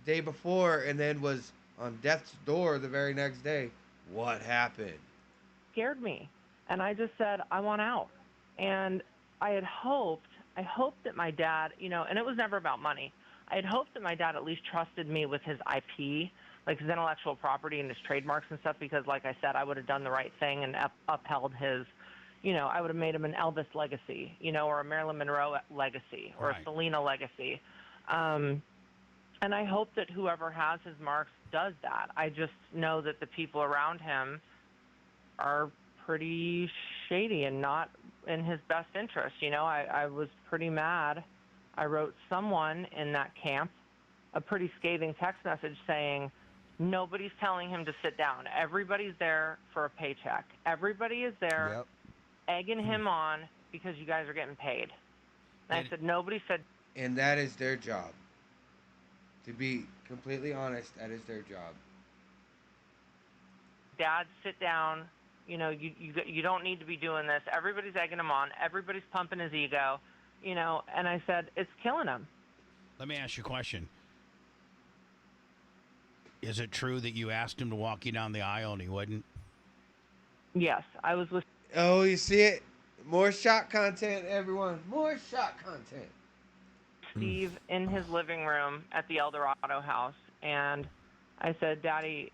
the day before and then was on death's door the very next day, what happened? Scared me, and I just said I want out. And I hoped that my dad, and it was never about money. I had hoped that my dad at least trusted me with his IP, like his intellectual property and his trademarks and stuff, because like I said, I would have done the right thing and upheld his, I would have made him an Elvis legacy, or a Marilyn Monroe legacy, or Right. a Selena legacy. And I hope that whoever has his marks does that. I just know that the people around him are pretty shady and not in his best interest. I was pretty mad. I wrote someone in that camp a pretty scathing text message saying, nobody's telling him to sit down. Everybody's there for a paycheck. Everybody is there egging him on because you guys are getting paid. And I said, nobody said. And that is their job. To be completely honest, that is their job. Dad, sit down. You don't need to be doing this. Everybody's egging him on. Everybody's pumping his ego. And I said, it's killing him. Let me ask you a question. Is it true that you asked him to walk you down the aisle and he wouldn't? Yes, I was with. Oh, you see it? More shot content, everyone. More shot content. Steve in his living room at the Eldorado house, and I said, Daddy.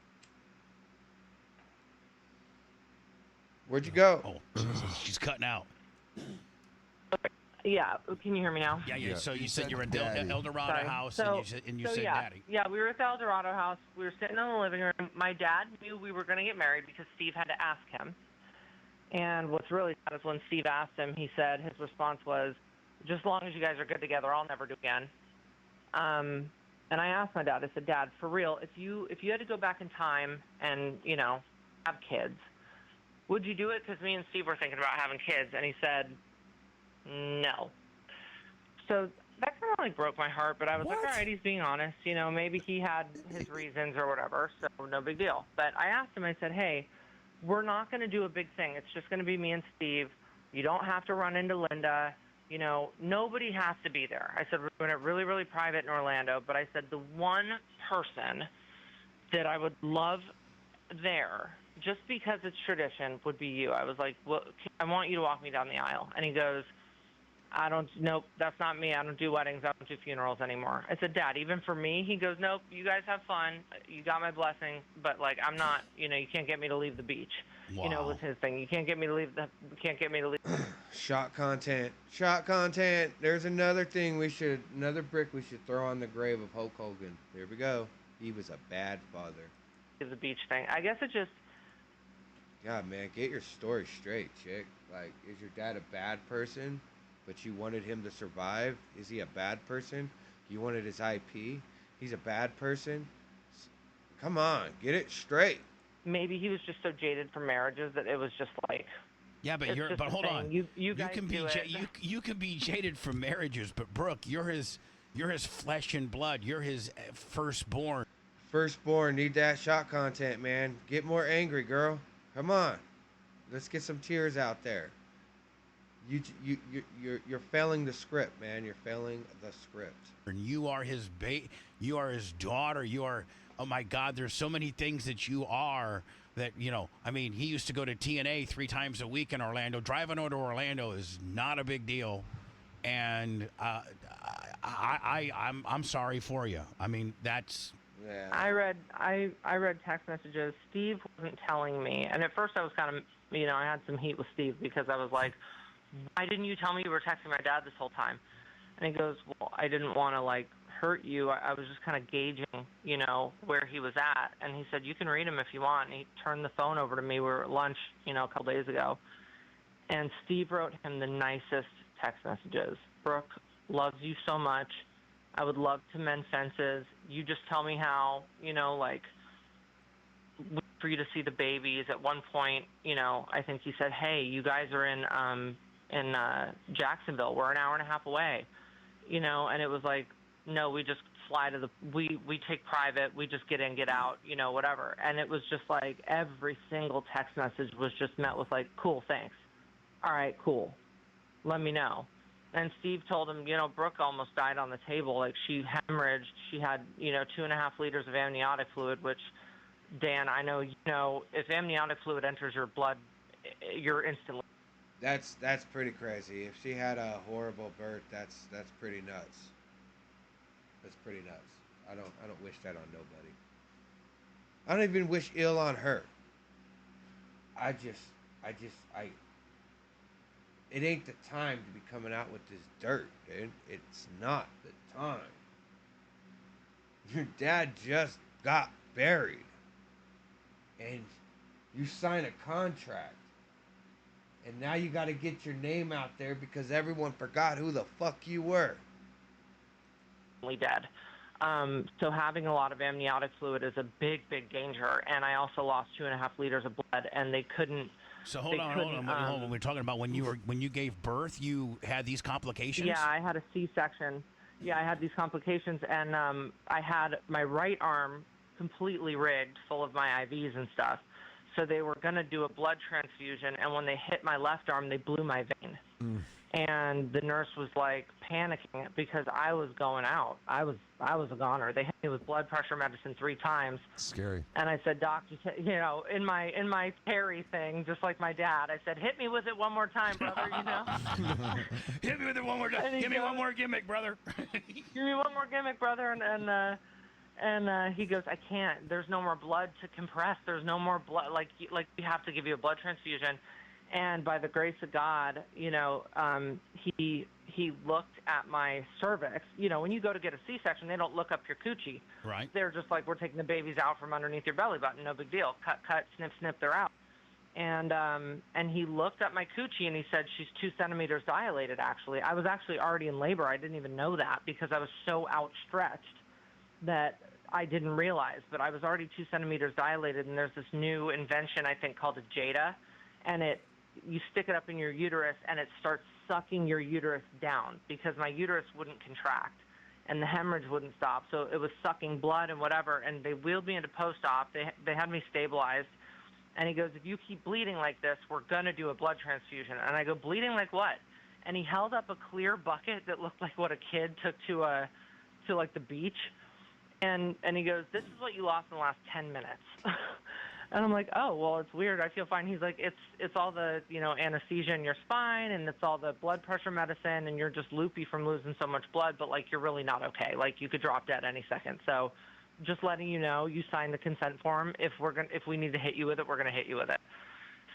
Where'd you go? Oh, she's cutting out. Yeah, can you hear me now? Yeah. So you said you were at the Daddy. Eldorado Sorry. house, So- and you said yeah, Daddy. Yeah, we were at the Eldorado house. We were sitting in the living room. My dad knew we were going to get married because Steve had to ask him. And what's really sad is when Steve asked him, he said his response was, just as long as you guys are good together, I'll never do again. And I asked my dad, I said, Dad, for real, if you had to go back in time and, have kids, would you do it? Because me and Steve were thinking about having kids. And he said, no. So that kind of like broke my heart, but I was like, all right, he's being honest. Maybe he had his reasons or whatever, so no big deal. But I asked him, I said, hey, we're not going to do a big thing. It's just going to be me and Steve. You don't have to run into Linda. Nobody has to be there. I said, we're doing it really, really private in Orlando. But I said, the one person that I would love there, just because it's tradition, would be you. I was like, well, I want you to walk me down the aisle. And he goes, nope, that's not me. I don't do weddings. I don't do funerals anymore. I said, Dad, even for me? He goes, nope, you guys have fun. You got my blessing, but I'm not, you can't get me to leave the beach. Wow. Was his thing. You can't get me to leave Shot content. Shot content. There's another brick we should throw on the grave of Hulk Hogan. There we go. He was a bad father. the beach thing. I guess it just. God, man, get your story straight, chick. Like, is your dad a bad person, but you wanted him to survive? Is he a bad person? You wanted his IP? He's a bad person? Come on, get it straight. Maybe he was just so jaded from marriages that it was just like. Yeah, but it's just a hold thing. on. You guys can be do it. you can be jaded from marriages, but Brooke, you're his flesh and blood. You're his firstborn. Firstborn, need that shot content, man. Get more angry, girl. Come on, let's get some tears out there. You're failing the script, man. You're failing the script. And you are his you are his daughter. You are, oh my God, there's so many things that you are that, I mean, he used to go to TNA 3 times a week in Orlando. Driving over to Orlando is not a big deal. And I'm sorry for you. I mean, that's. Yeah. I read text messages. Steve wasn't telling me, and at first I was kind of, I had some heat with Steve because I was like, why didn't you tell me you were texting my dad this whole time? And he goes, well, I didn't want to hurt you. I was just kind of gauging, where he was at. And he said, you can read him if you want. And he turned the phone over to me. We were at lunch, a couple days ago. And Steve wrote him the nicest text messages. Brooke loves you so much. I would love to mend fences. You just tell me how, like, for you to see the babies. At one point, I think he said, hey, you guys are in Jacksonville. We're an hour and a half away, and it was like, no, we just fly to we take private, we just get in, get out, whatever. And it was just like every single text message was just met with like, cool, thanks. All right, cool. Let me know. And Steve told him, Brooke almost died on the table. Like, she hemorrhaged. She had, 2.5 liters of amniotic fluid, which, Dan, I know, if amniotic fluid enters your blood, you're instantly. That's pretty crazy. If she had a horrible birth, that's pretty nuts. That's pretty nuts. I don't wish that on nobody. I don't even wish ill on her. It ain't the time to be coming out with this dirt, dude. It's not the time. Your dad just got buried. And you sign a contract. And now you got to get your name out there because everyone forgot who the fuck you were. Dead. So having a lot of amniotic fluid is a big, big danger. And I also lost 2.5 liters of blood, and they couldn't. So hold on. We're talking about when you gave birth, you had these complications? Yeah, I had a C-section. Yeah, I had these complications, and I had my right arm completely rigged, full of my IVs and stuff. So they were going to do a blood transfusion, and when they hit my left arm, they blew my vein. And the nurse was like panicking because I was going out. I was a goner. They hit me with blood pressure medicine 3 times. Scary. And I said, Doc, in my Terry thing, just like my dad, I said, hit me with it one more time, brother. Hit me with it one more time. Give me one more gimmick, brother. Give me one more gimmick, brother. And he goes, I can't. There's no more blood to compress. There's no more blood. Like we have to give you a blood transfusion. And by the grace of God, he looked at my cervix. When you go to get a C-section, they don't look up your coochie. Right. They're just like, we're taking the babies out from underneath your belly button. No big deal. Cut, snip, they're out. And he looked at my coochie and he said, she's 2 centimeters dilated, actually. I was actually already in labor. I didn't even know that because I was so outstretched that I didn't realize. But I was already 2 centimeters dilated, and there's this new invention, I think, called a Jada. And you stick it up in your uterus, and it starts sucking your uterus down because my uterus wouldn't contract, and the hemorrhage wouldn't stop. So it was sucking blood and whatever, and they wheeled me into post-op. They had me stabilized, and he goes, if you keep bleeding like this, we're going to do a blood transfusion. And I go, bleeding like what? And he held up a clear bucket that looked like what a kid took to like the beach, and he goes, this is what you lost in the last 10 minutes. And I'm like, oh, well, it's weird. I feel fine. He's like, it's all the, anesthesia in your spine, and it's all the blood pressure medicine, and you're just loopy from losing so much blood, but, like, you're really not okay. Like, you could drop dead any second. So just letting you know, you sign the consent form. If we need to hit you with it, we're going to hit you with it.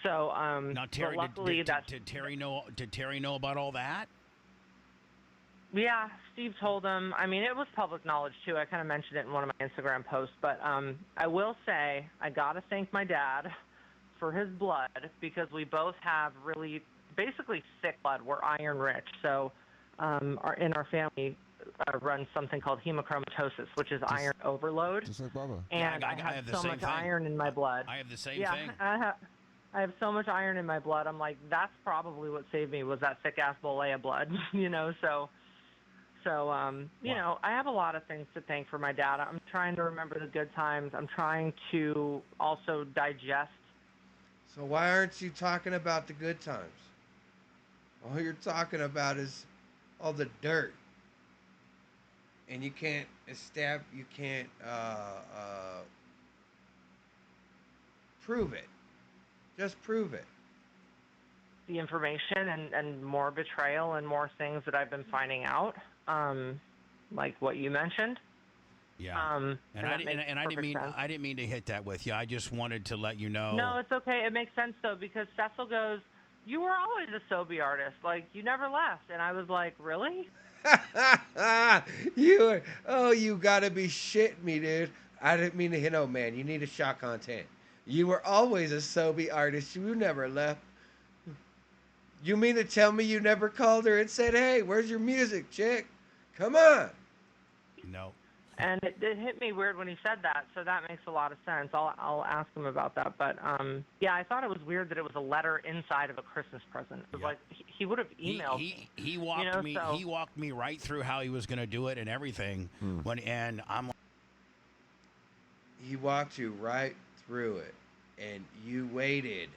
So, now, Terry, luckily did Terry know about all that? Yeah, Steve told him. I mean, it was public knowledge, too. I kind of mentioned it in one of my Instagram posts. But I will say I got to thank my dad for his blood because we both have really basically thick blood. We're iron rich. So in our family runs something called hemochromatosis, which is iron overload. Just like Bubba. And I have so much iron in my blood. I have the same thing. I have so much iron in my blood. I'm like, that's probably what saved me was that thick-ass bowl of blood, So, I have a lot of things to thank for my dad. I'm trying to remember the good times. I'm trying to also digest. So why aren't you talking about the good times? All you're talking about is all the dirt. And you can't prove it. Just prove it. The information and more betrayal and more things that I've been finding out. Like what you mentioned. Yeah. I didn't mean to hit that with you. I just wanted to let you know. No, it's okay. It makes sense though because Cecil goes, "You were always a Sobe artist. Like you never left." And I was like, "Really?" You gotta be shitting me, dude. I didn't mean to hit. Oh man, you need a shot content. You were always a Sobe artist. You never left. You mean to tell me you never called her and said, "Hey, where's your music, chick? Come on." No. And it hit me weird when he said that, so that makes a lot of sense. I'll ask him about that. But yeah, I thought it was weird that it was a letter inside of a Christmas present. It was Yep. like he would have emailed me. He walked me So he walked me right through how he was going to do it and everything. And I'm like, He walked you right through it, and you waited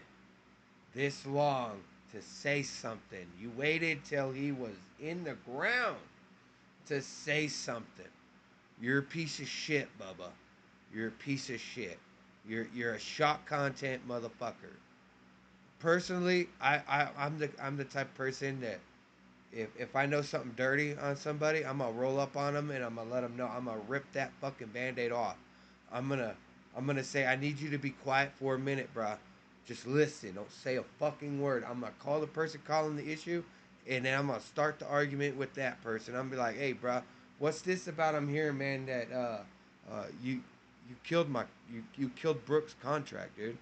this long to say something. You waited till he was in the ground to say something. You're a piece of shit, Bubba. You're a piece of shit. You're a shock content motherfucker. Personally, I'm the type of person that if I know something dirty on somebody, I'm gonna roll up on them and I'm gonna let them know. I'm gonna rip that fucking band-aid off. I'm gonna I'm gonna say I need you to be quiet for a minute, bruh. Just listen. Don't say a fucking word. I'm gonna call the person calling the issue, and then I'm gonna start the argument with that person. I'm gonna be like, hey, bruh, what's this about? I'm hearing, man, that you killed you killed Brooke's contract, dude.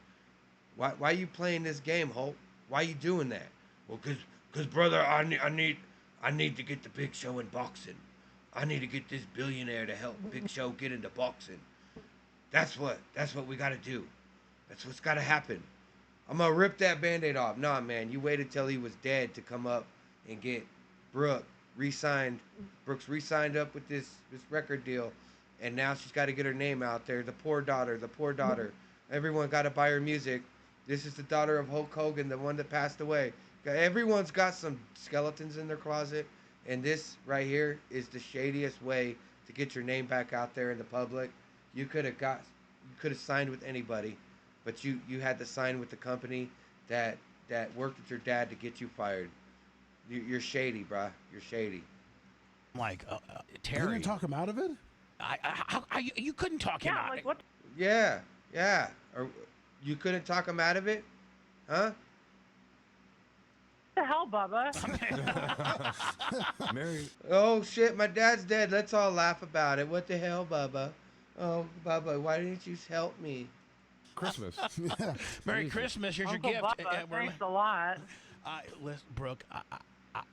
Why you playing this game, Hope? Why you doing that? Well, cause brother, I need to get the Big Show in boxing. I need to get this billionaire to help Big Show get into boxing. That's what we gotta do. That's what's gotta happen. I'm gonna rip that band-aid off. Nah, man, you waited till he was dead to come up and get Brooke re-signed. Brooke's re-signed up with this record deal, and now she's got to get her name out there. The poor daughter, the poor daughter. Everyone got to buy her music. This is the daughter of Hulk Hogan, the one that passed away. Everyone's got some skeletons in their closet, and this right here is the shadiest way to get your name back out there in the public. You could have signed with anybody, but you had to sign with the company that worked with your dad to get you fired. You're shady, bruh. You're shady. Terry, Couldn't talk him out of it? you couldn't talk him yeah, I'm out. like, what Yeah, yeah. Or you couldn't talk him out of it, huh? the hell, Bubba? Mary, Oh shit, my dad's dead. Let's all laugh about it. What the hell, Bubba? Oh, Bubba, why didn't you help me? Christmas. Yeah. Merry Christmas. Here's Uncle your gift. Bubba, thanks a lot. Listen, Brooke,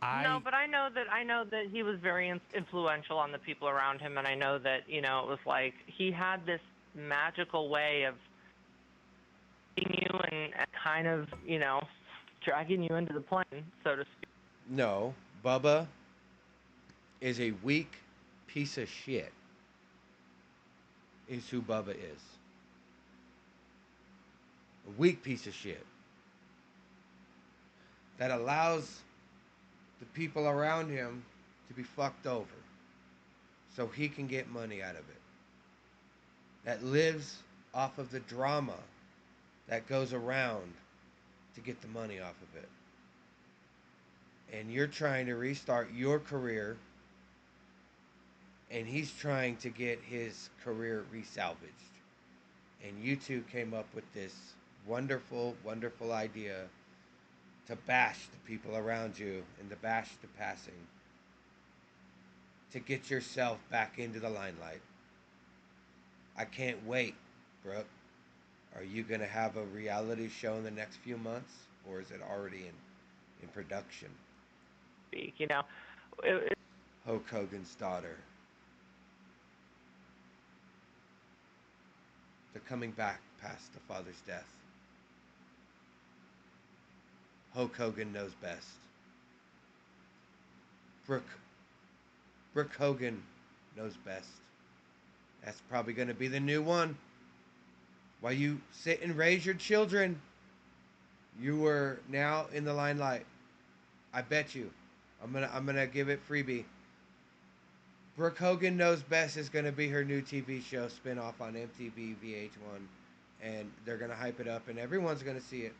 No, but I know that he was very influential on the people around him, and I know that it was like he had this magical way of getting you and kind of dragging you into the plane, so to speak. No, Bubba is a weak piece of shit. Is who Bubba is. A weak piece of shit that allows the people around him to be fucked over so he can get money out of it. That lives off of the drama that goes around to get the money off of it. And you're trying to restart your career, and he's trying to get his career resalvaged. And you two came up with this wonderful, wonderful idea to bash the people around you and to bash the passing, to get yourself back into the limelight. I can't wait, Brooke. Are you going to have a reality show in the next few months, or is it already in production? Hulk Hogan's daughter. They're coming back past the father's death. Hulk Hogan knows best. Brooke Hogan knows best. That's probably going to be the new one. While you sit and raise your children, you were now in the limelight. I bet you. I'm gonna give it freebie. Brooke Hogan Knows Best is gonna be her new TV show spinoff on MTV VH1, and they're gonna hype it up, and everyone's gonna see it.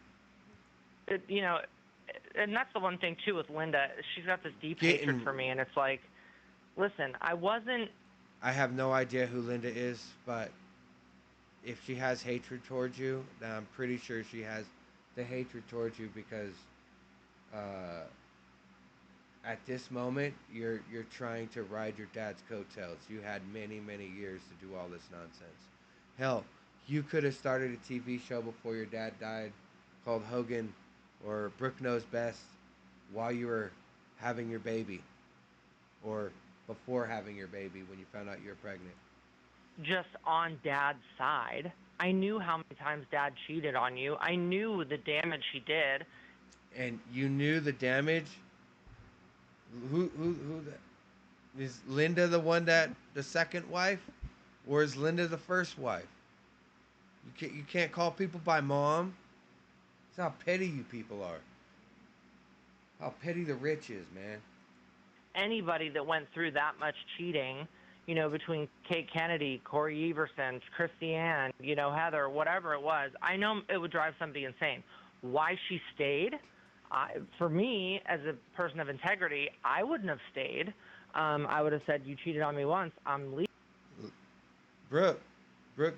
And that's the one thing too with Linda. She's got this deep Getting- hatred for me, and it's like, listen, I have no idea who Linda is, but if she has hatred towards you, then I'm pretty sure she has the hatred towards you because at this moment you're trying to ride your dad's coattails. You had many, many years to do all this nonsense. Hell, you could have started a TV show before your dad died called Hogan or Brooke Knows Best, while you were having your baby, or before having your baby when you found out you were pregnant? Just on Dad's side. I knew how many times Dad cheated on you. I knew the damage he did. And you knew the damage. Who is Linda the second wife, or is Linda the first wife? You can't call people by mom. That's how petty you people are. How petty the rich is, man. Anybody that went through that much cheating, between Kate Kennedy, Corey Everson, Christiane, Heather, whatever it was, I know it would drive somebody insane. Why she stayed? For me, as a person of integrity, I wouldn't have stayed. I would have said, you cheated on me once, I'm leaving. Brooke,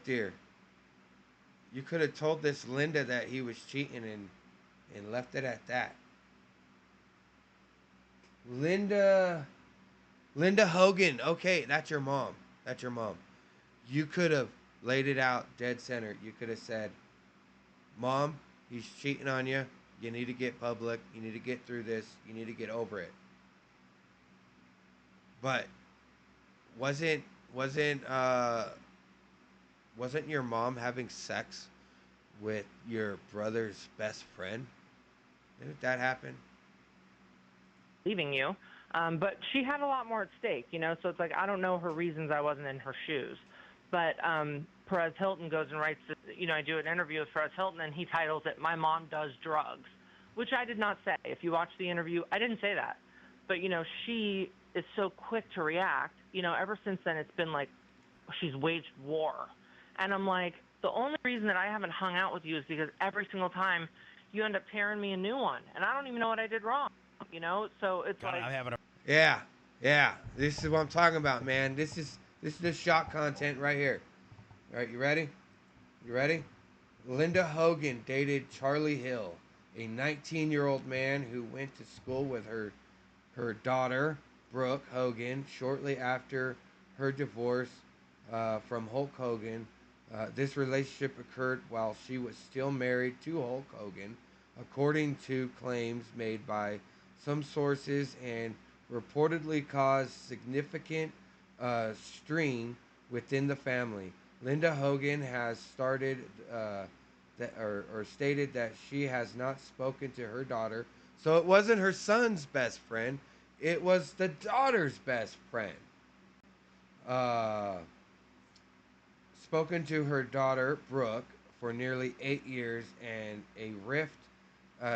dear, you could have told this Linda that he was cheating and left it at that. Linda Hogan. Okay, that's your mom. That's your mom. You could have laid it out dead center. You could have said, Mom, he's cheating on you. You need to get public. You need to get through this. You need to get over it. But wasn't your mom having sex with your brother's best friend? Didn't that happen? Leaving you. But she had a lot more at stake, so it's like, I don't know her reasons. I wasn't in her shoes. But Perez Hilton goes and writes, I do an interview with Perez Hilton, and he titles it, My Mom Does Drugs, which I did not say. If you watch the interview, I didn't say that. But, she is so quick to react. Ever since then, it's been like she's waged war. And I'm like, the only reason that I haven't hung out with you is because every single time you end up tearing me a new one. And I don't even know what I did wrong. So it's God, like, I'm having a Yeah. This is what I'm talking about, man. This is the shock content right here. All right, you ready? Linda Hogan dated Charlie Hill, a 19-year-old man who went to school with her daughter, Brooke Hogan, shortly after her divorce from Hulk Hogan. This relationship occurred while she was still married to Hulk Hogan, according to claims made by some sources, and reportedly caused significant strain within the family. Linda Hogan has stated that she has not spoken to her daughter. So it wasn't her son's best friend; it was the daughter's best friend. Spoken to her daughter Brooke for nearly 8 years, and a rift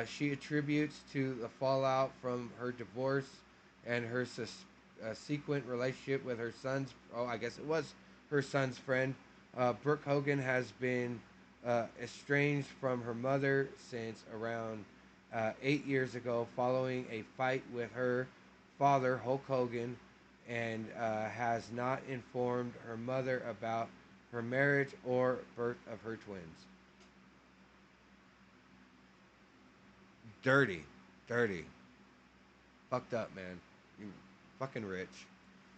she attributes to the fallout from her divorce and her subsequent relationship with her son's, I guess it was her son's friend. Brooke Hogan has been estranged from her mother since around 8 years ago, following a fight with her father, Hulk Hogan, and has not informed her mother about her marriage or birth of her twins. Dirty. Fucked up, man. You fucking rich.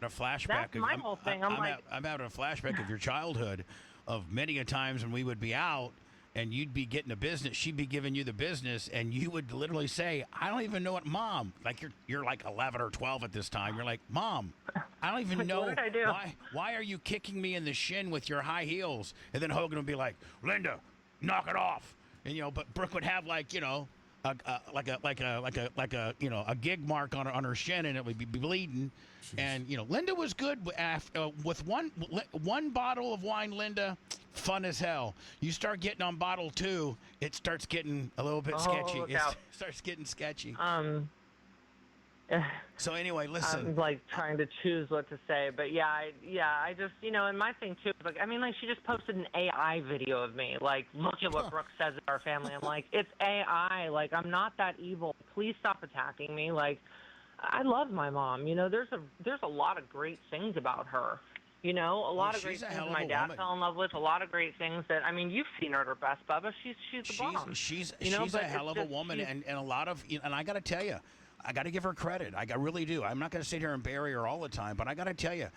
a flashback. That's my whole thing. I'm having a flashback of your childhood, of many a times when we would be out and you'd be getting the business, she'd be giving you the business, and you would literally say, "I don't even know what, Mom." Like you're like 11 or 12 at this time. You're like, "Mom, I don't even know what did I do? why are you kicking me in the shin with your high heels?" And then Hogan would be like, "Linda, knock it off." And but Brooke would have like a gig mark on her shin, and it would be bleeding. Jeez. And Linda was good with one bottle of wine. Linda, fun as hell. You start getting on bottle 2, it starts getting a little bit sketchy. It starts getting sketchy. So anyway, listen. I'm like trying to choose what to say, but I just and my thing too is like she just posted an AI video of me. Like, look at what Brooke says in our family. I'm like, it's AI. Like, I'm not that evil. Please stop attacking me. Like, I love my mom. There's a lot of great things about her. A lot of great things my dad fell in love with. A lot of great things that you've seen her at her best, Bubba. She's the bomb. She's a hell of a woman, and a lot of and I got to tell you. I got to give her credit. I really do. I'm not going to sit here and bury her all the time, but I got to tell you,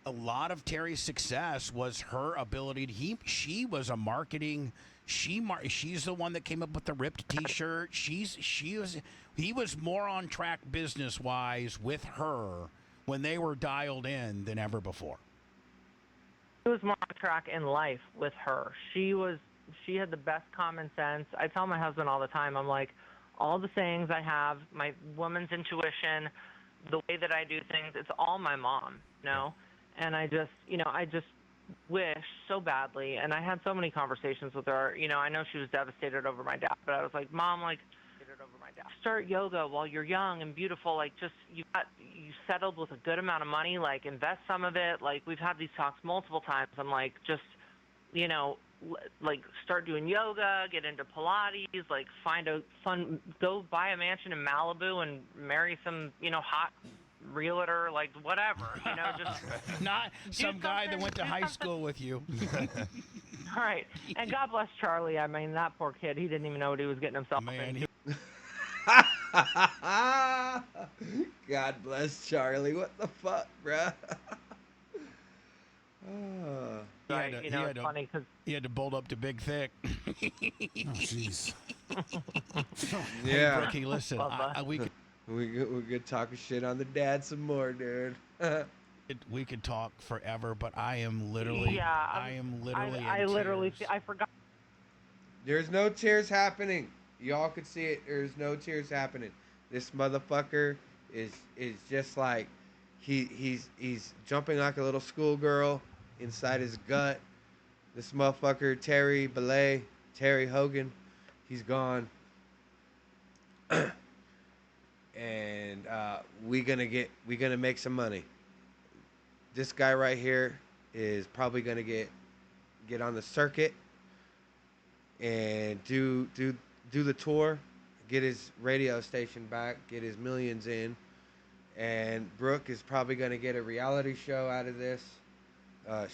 a lot of Terry's success was her ability. She was a marketing She's the one that came up with the ripped T-shirt. He was more on track business wise with her when they were dialed in than ever before. He was more on track in life with her. She had the best common sense. I tell my husband all the time, I'm like, all the sayings I have, my woman's intuition, the way that I do things, it's all my mom, you know? And I just wish so badly, and I had so many conversations with her, I know she was devastated over my dad, but I was like, Mom, like, start yoga while you're young and beautiful, like, just, you settled with a good amount of money, like, invest some of it, like, we've had these talks multiple times, I'm like, just, like, start doing yoga, get into Pilates, like, find a go buy a mansion in Malibu and marry some, hot realtor, like, whatever, just not some guy that went to high school with you. All right. And God bless Charlie. I mean, that poor kid, he didn't even know what he was getting himself into. God bless Charlie. What the fuck, bruh? Right, it's funny because he had to bolt up to Big Thick. Oh, jeez. Yeah. Hey, Brookie, listen, we could talk shit on the dad some more, dude. We could talk forever, but I am literally, I forgot. There's no tears happening. Y'all could see it. There's no tears happening. This motherfucker is just like he's jumping like a little schoolgirl inside his gut. This motherfucker Terry Hogan, he's gone. And we gonna make some money. This guy right here is probably gonna get on the circuit and do the tour, get his radio station back, get his millions in, and Brooke is probably gonna get a reality show out of this.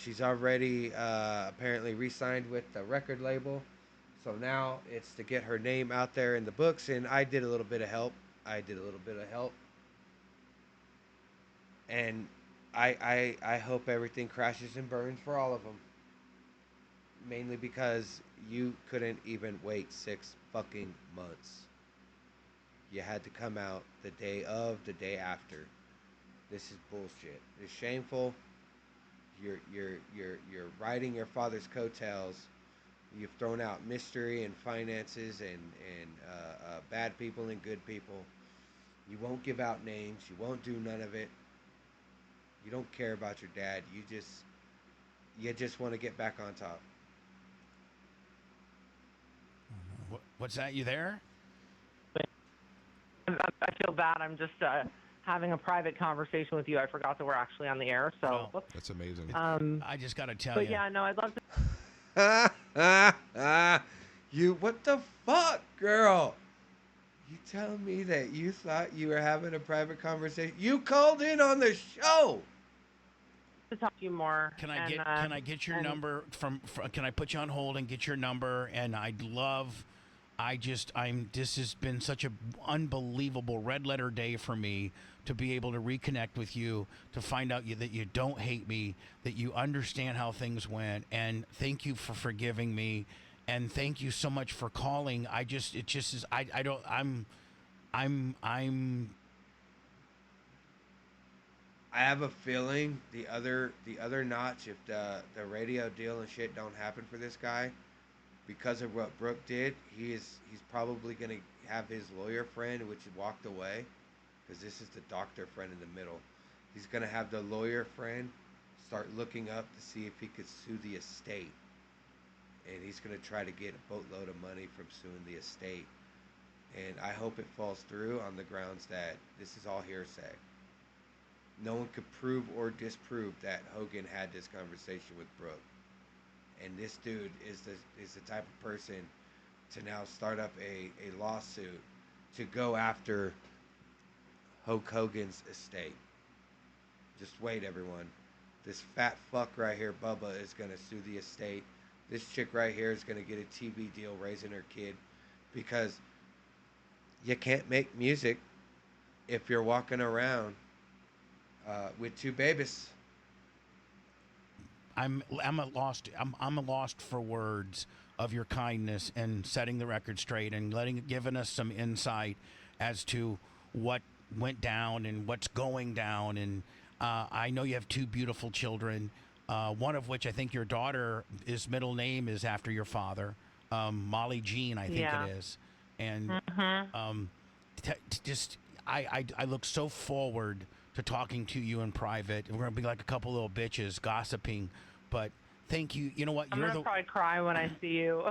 She's already apparently re-signed with the record label, so now it's to get her name out there in the books. And I did a little bit of help. And I hope everything crashes and burns for all of them. Mainly because you couldn't even wait 6 fucking months. You had to come out the day after. This is bullshit. It's shameful. You're riding your father's coattails. You've thrown out mystery and finances and bad people and good people. You won't give out names. You won't do none of it. You don't care about your dad. You just want to get back on top. What's that? You there? I feel bad. I'm just having a private conversation with you. I forgot that we're actually on the air. So That's amazing. I just got to tell you. But yeah, no, I'd love to. You, what the fuck, girl? You telling me that you thought you were having a private conversation? You called in on the show. To talk to you more. Can I get your number from? Can I put you on hold and get your number? And I'd love. This has been such an unbelievable red letter day for me to be able to reconnect with you, to find out that you don't hate me, that you understand how things went, and thank you for forgiving me, and thank you so much for calling. I have a feeling the other notch, if the radio deal and shit don't happen for this guy, because of what Brooke did, he's probably gonna have his lawyer friend, which walked away, because this is the doctor friend in the middle. He's gonna have the lawyer friend start looking up to see if he could sue the estate, and he's gonna try to get a boatload of money from suing the estate. And I hope it falls through on the grounds that this is all hearsay. No one could prove or disprove that Hogan had this conversation with Brooke. And this dude is the type of person to now start up a lawsuit to go after Hulk Hogan's estate. Just wait, everyone. This fat fuck right here, Bubba, is going to sue the estate. This chick right here is going to get a TV deal raising her kid, because you can't make music if you're walking around with 2 babies. I'm a lost for words of your kindness and setting the record straight and giving us some insight as to what went down and what's going down. And I know you have two beautiful children, one of which I think your daughter, his middle name is after your father, Molly Jean, I think it is. And I look so forward to talking to you in private. We're going to be like a couple little bitches gossiping, but thank you. You know what? I'm going to probably cry when I see you.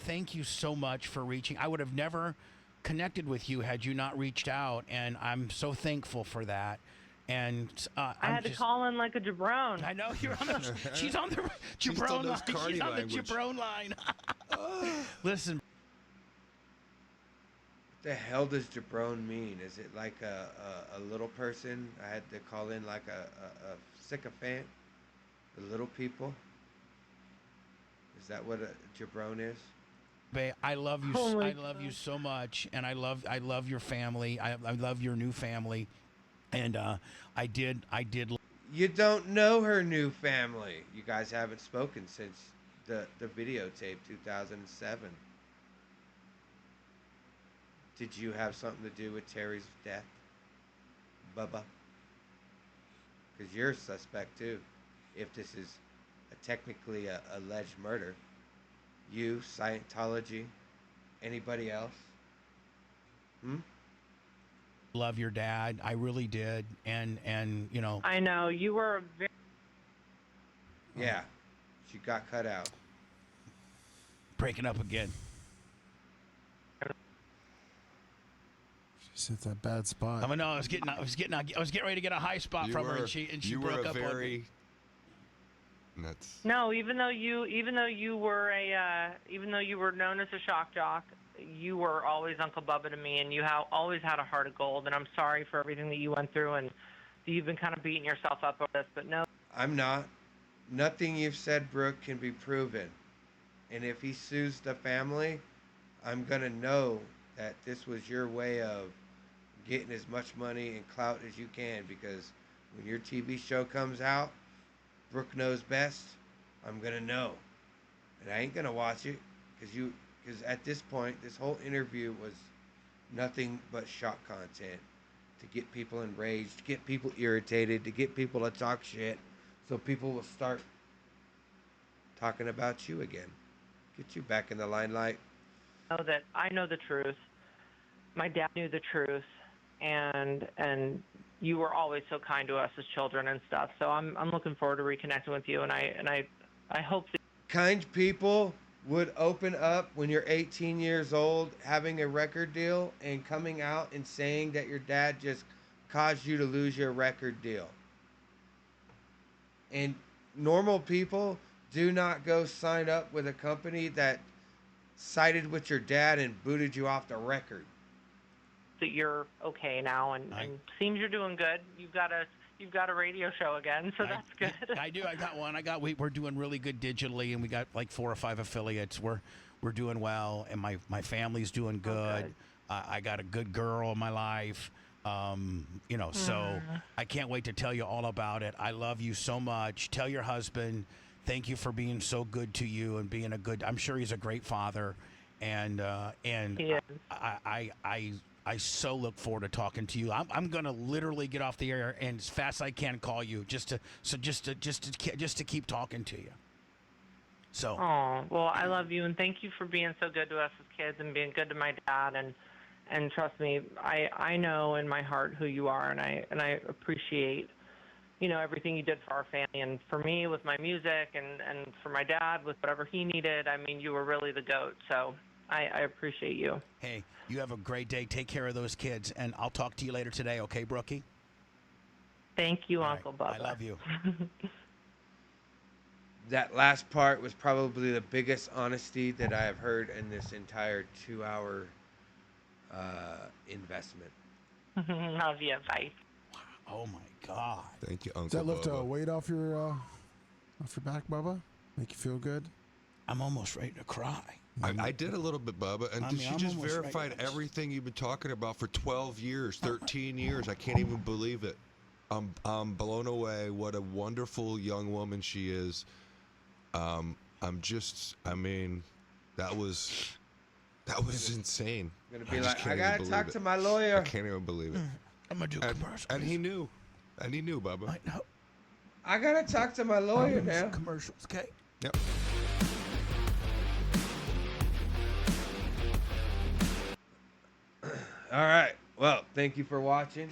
Thank you so much for reaching. I would have never connected with you had you not reached out, and I'm so thankful for that. And I had to call in like a jabron. I know you're on the. She's on the jabron line. She's on the jabron line. Listen. What the hell does jabron mean? Is it like a little person? I had to call in like a sycophant? The little people? Is that what a jabron is? Babe, I love you. I love you so much, and I love your family. I love your new family, and I did. You don't know her new family. You guys haven't spoken since the videotape 2007. Did you have something to do with Terry's death, Bubba? Because you're a suspect too. If this is technically a alleged murder, you, Scientology, anybody else? Love your dad. I really did, and you know. I know you were very. Yeah, she got cut out. Breaking up again. She's at that bad spot. I mean, no, I was getting ready to get a high spot from her, and she broke up on me. That's... No, even though you were known as a shock jock, you were always Uncle Bubba to me, and you always had a heart of gold. And I'm sorry for everything that you went through, and you've been kind of beating yourself up over this. But no, I'm not. Nothing you've said, Brooke, can be proven. And if he sues the family, I'm gonna know that this was your way of getting as much money and clout as you can, because when your TV show comes out, Brooke knows best, I'm gonna know. And I ain't gonna watch it because at this point, this whole interview was nothing but shock content to get people enraged, to get people irritated, to get people to talk shit, so people will start talking about you again. Get you back in the limelight. I know the truth. My dad knew the truth, and you were always so kind to us as children and stuff. So I'm looking forward to reconnecting with you, and I hope that Kind people would open up when you're 18 years old, having a record deal, and coming out and saying that your dad just caused you to lose your record deal. And normal people do not go sign up with a company that sided with your dad and booted you off the record. that you're okay now, and seems you're doing good. You've got a radio show again, so that's good. I do. I got one. We're doing really good digitally, and we got like 4 or 5 affiliates. We're doing well, and my family's doing good. I got a good girl in my life. So I can't wait to tell you all about it. I love you so much. Tell your husband thank you for being so good to you and being I'm sure he's a great father, and He is. I so look forward to talking to you. I'm gonna literally get off the air and as fast as I can call you just to keep talking to you. So. Oh, well, I love you, and thank you for being so good to us as kids and being good to my dad. And trust me, I know in my heart who you are, and I appreciate, everything you did for our family and for me with my music, and for my dad with whatever he needed. I mean, you were really the GOAT. So I appreciate you. Hey, you have a great day. Take care of those kids, and I'll talk to you later today. Okay, Brookie? Thank you, All Uncle right. Bubba. I love you. That last part was probably the biggest honesty that I have heard in this entire 2-hour investment. Love you. Bye. Oh my God! Thank you, Uncle Does that lift Bubba. weight off your back, Bubba? Make you feel good? I'm almost ready to cry. I did a little bit, Bubba, and she I'm just almost verified ready. everything you've been talking about for 12 years, 13 years. I can't even believe it. I'm blown away. What a wonderful young woman she is. I mean, that was insane. I'm gonna be just like, I can't even gotta believe talk it. to my I lawyer. can't even believe it. I'm gonna do commercials. And he knew. And he knew, Bubba. I know. I gotta talk to my lawyer now. Commercials, okay? Yep. All right. Well, thank you for watching.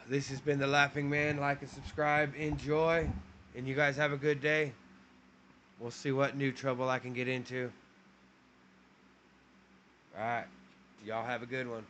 This has been The Laughing Man. Like and subscribe. Enjoy. And you guys have a good day. We'll see what new trouble I can get into. All right. Y'all have a good one.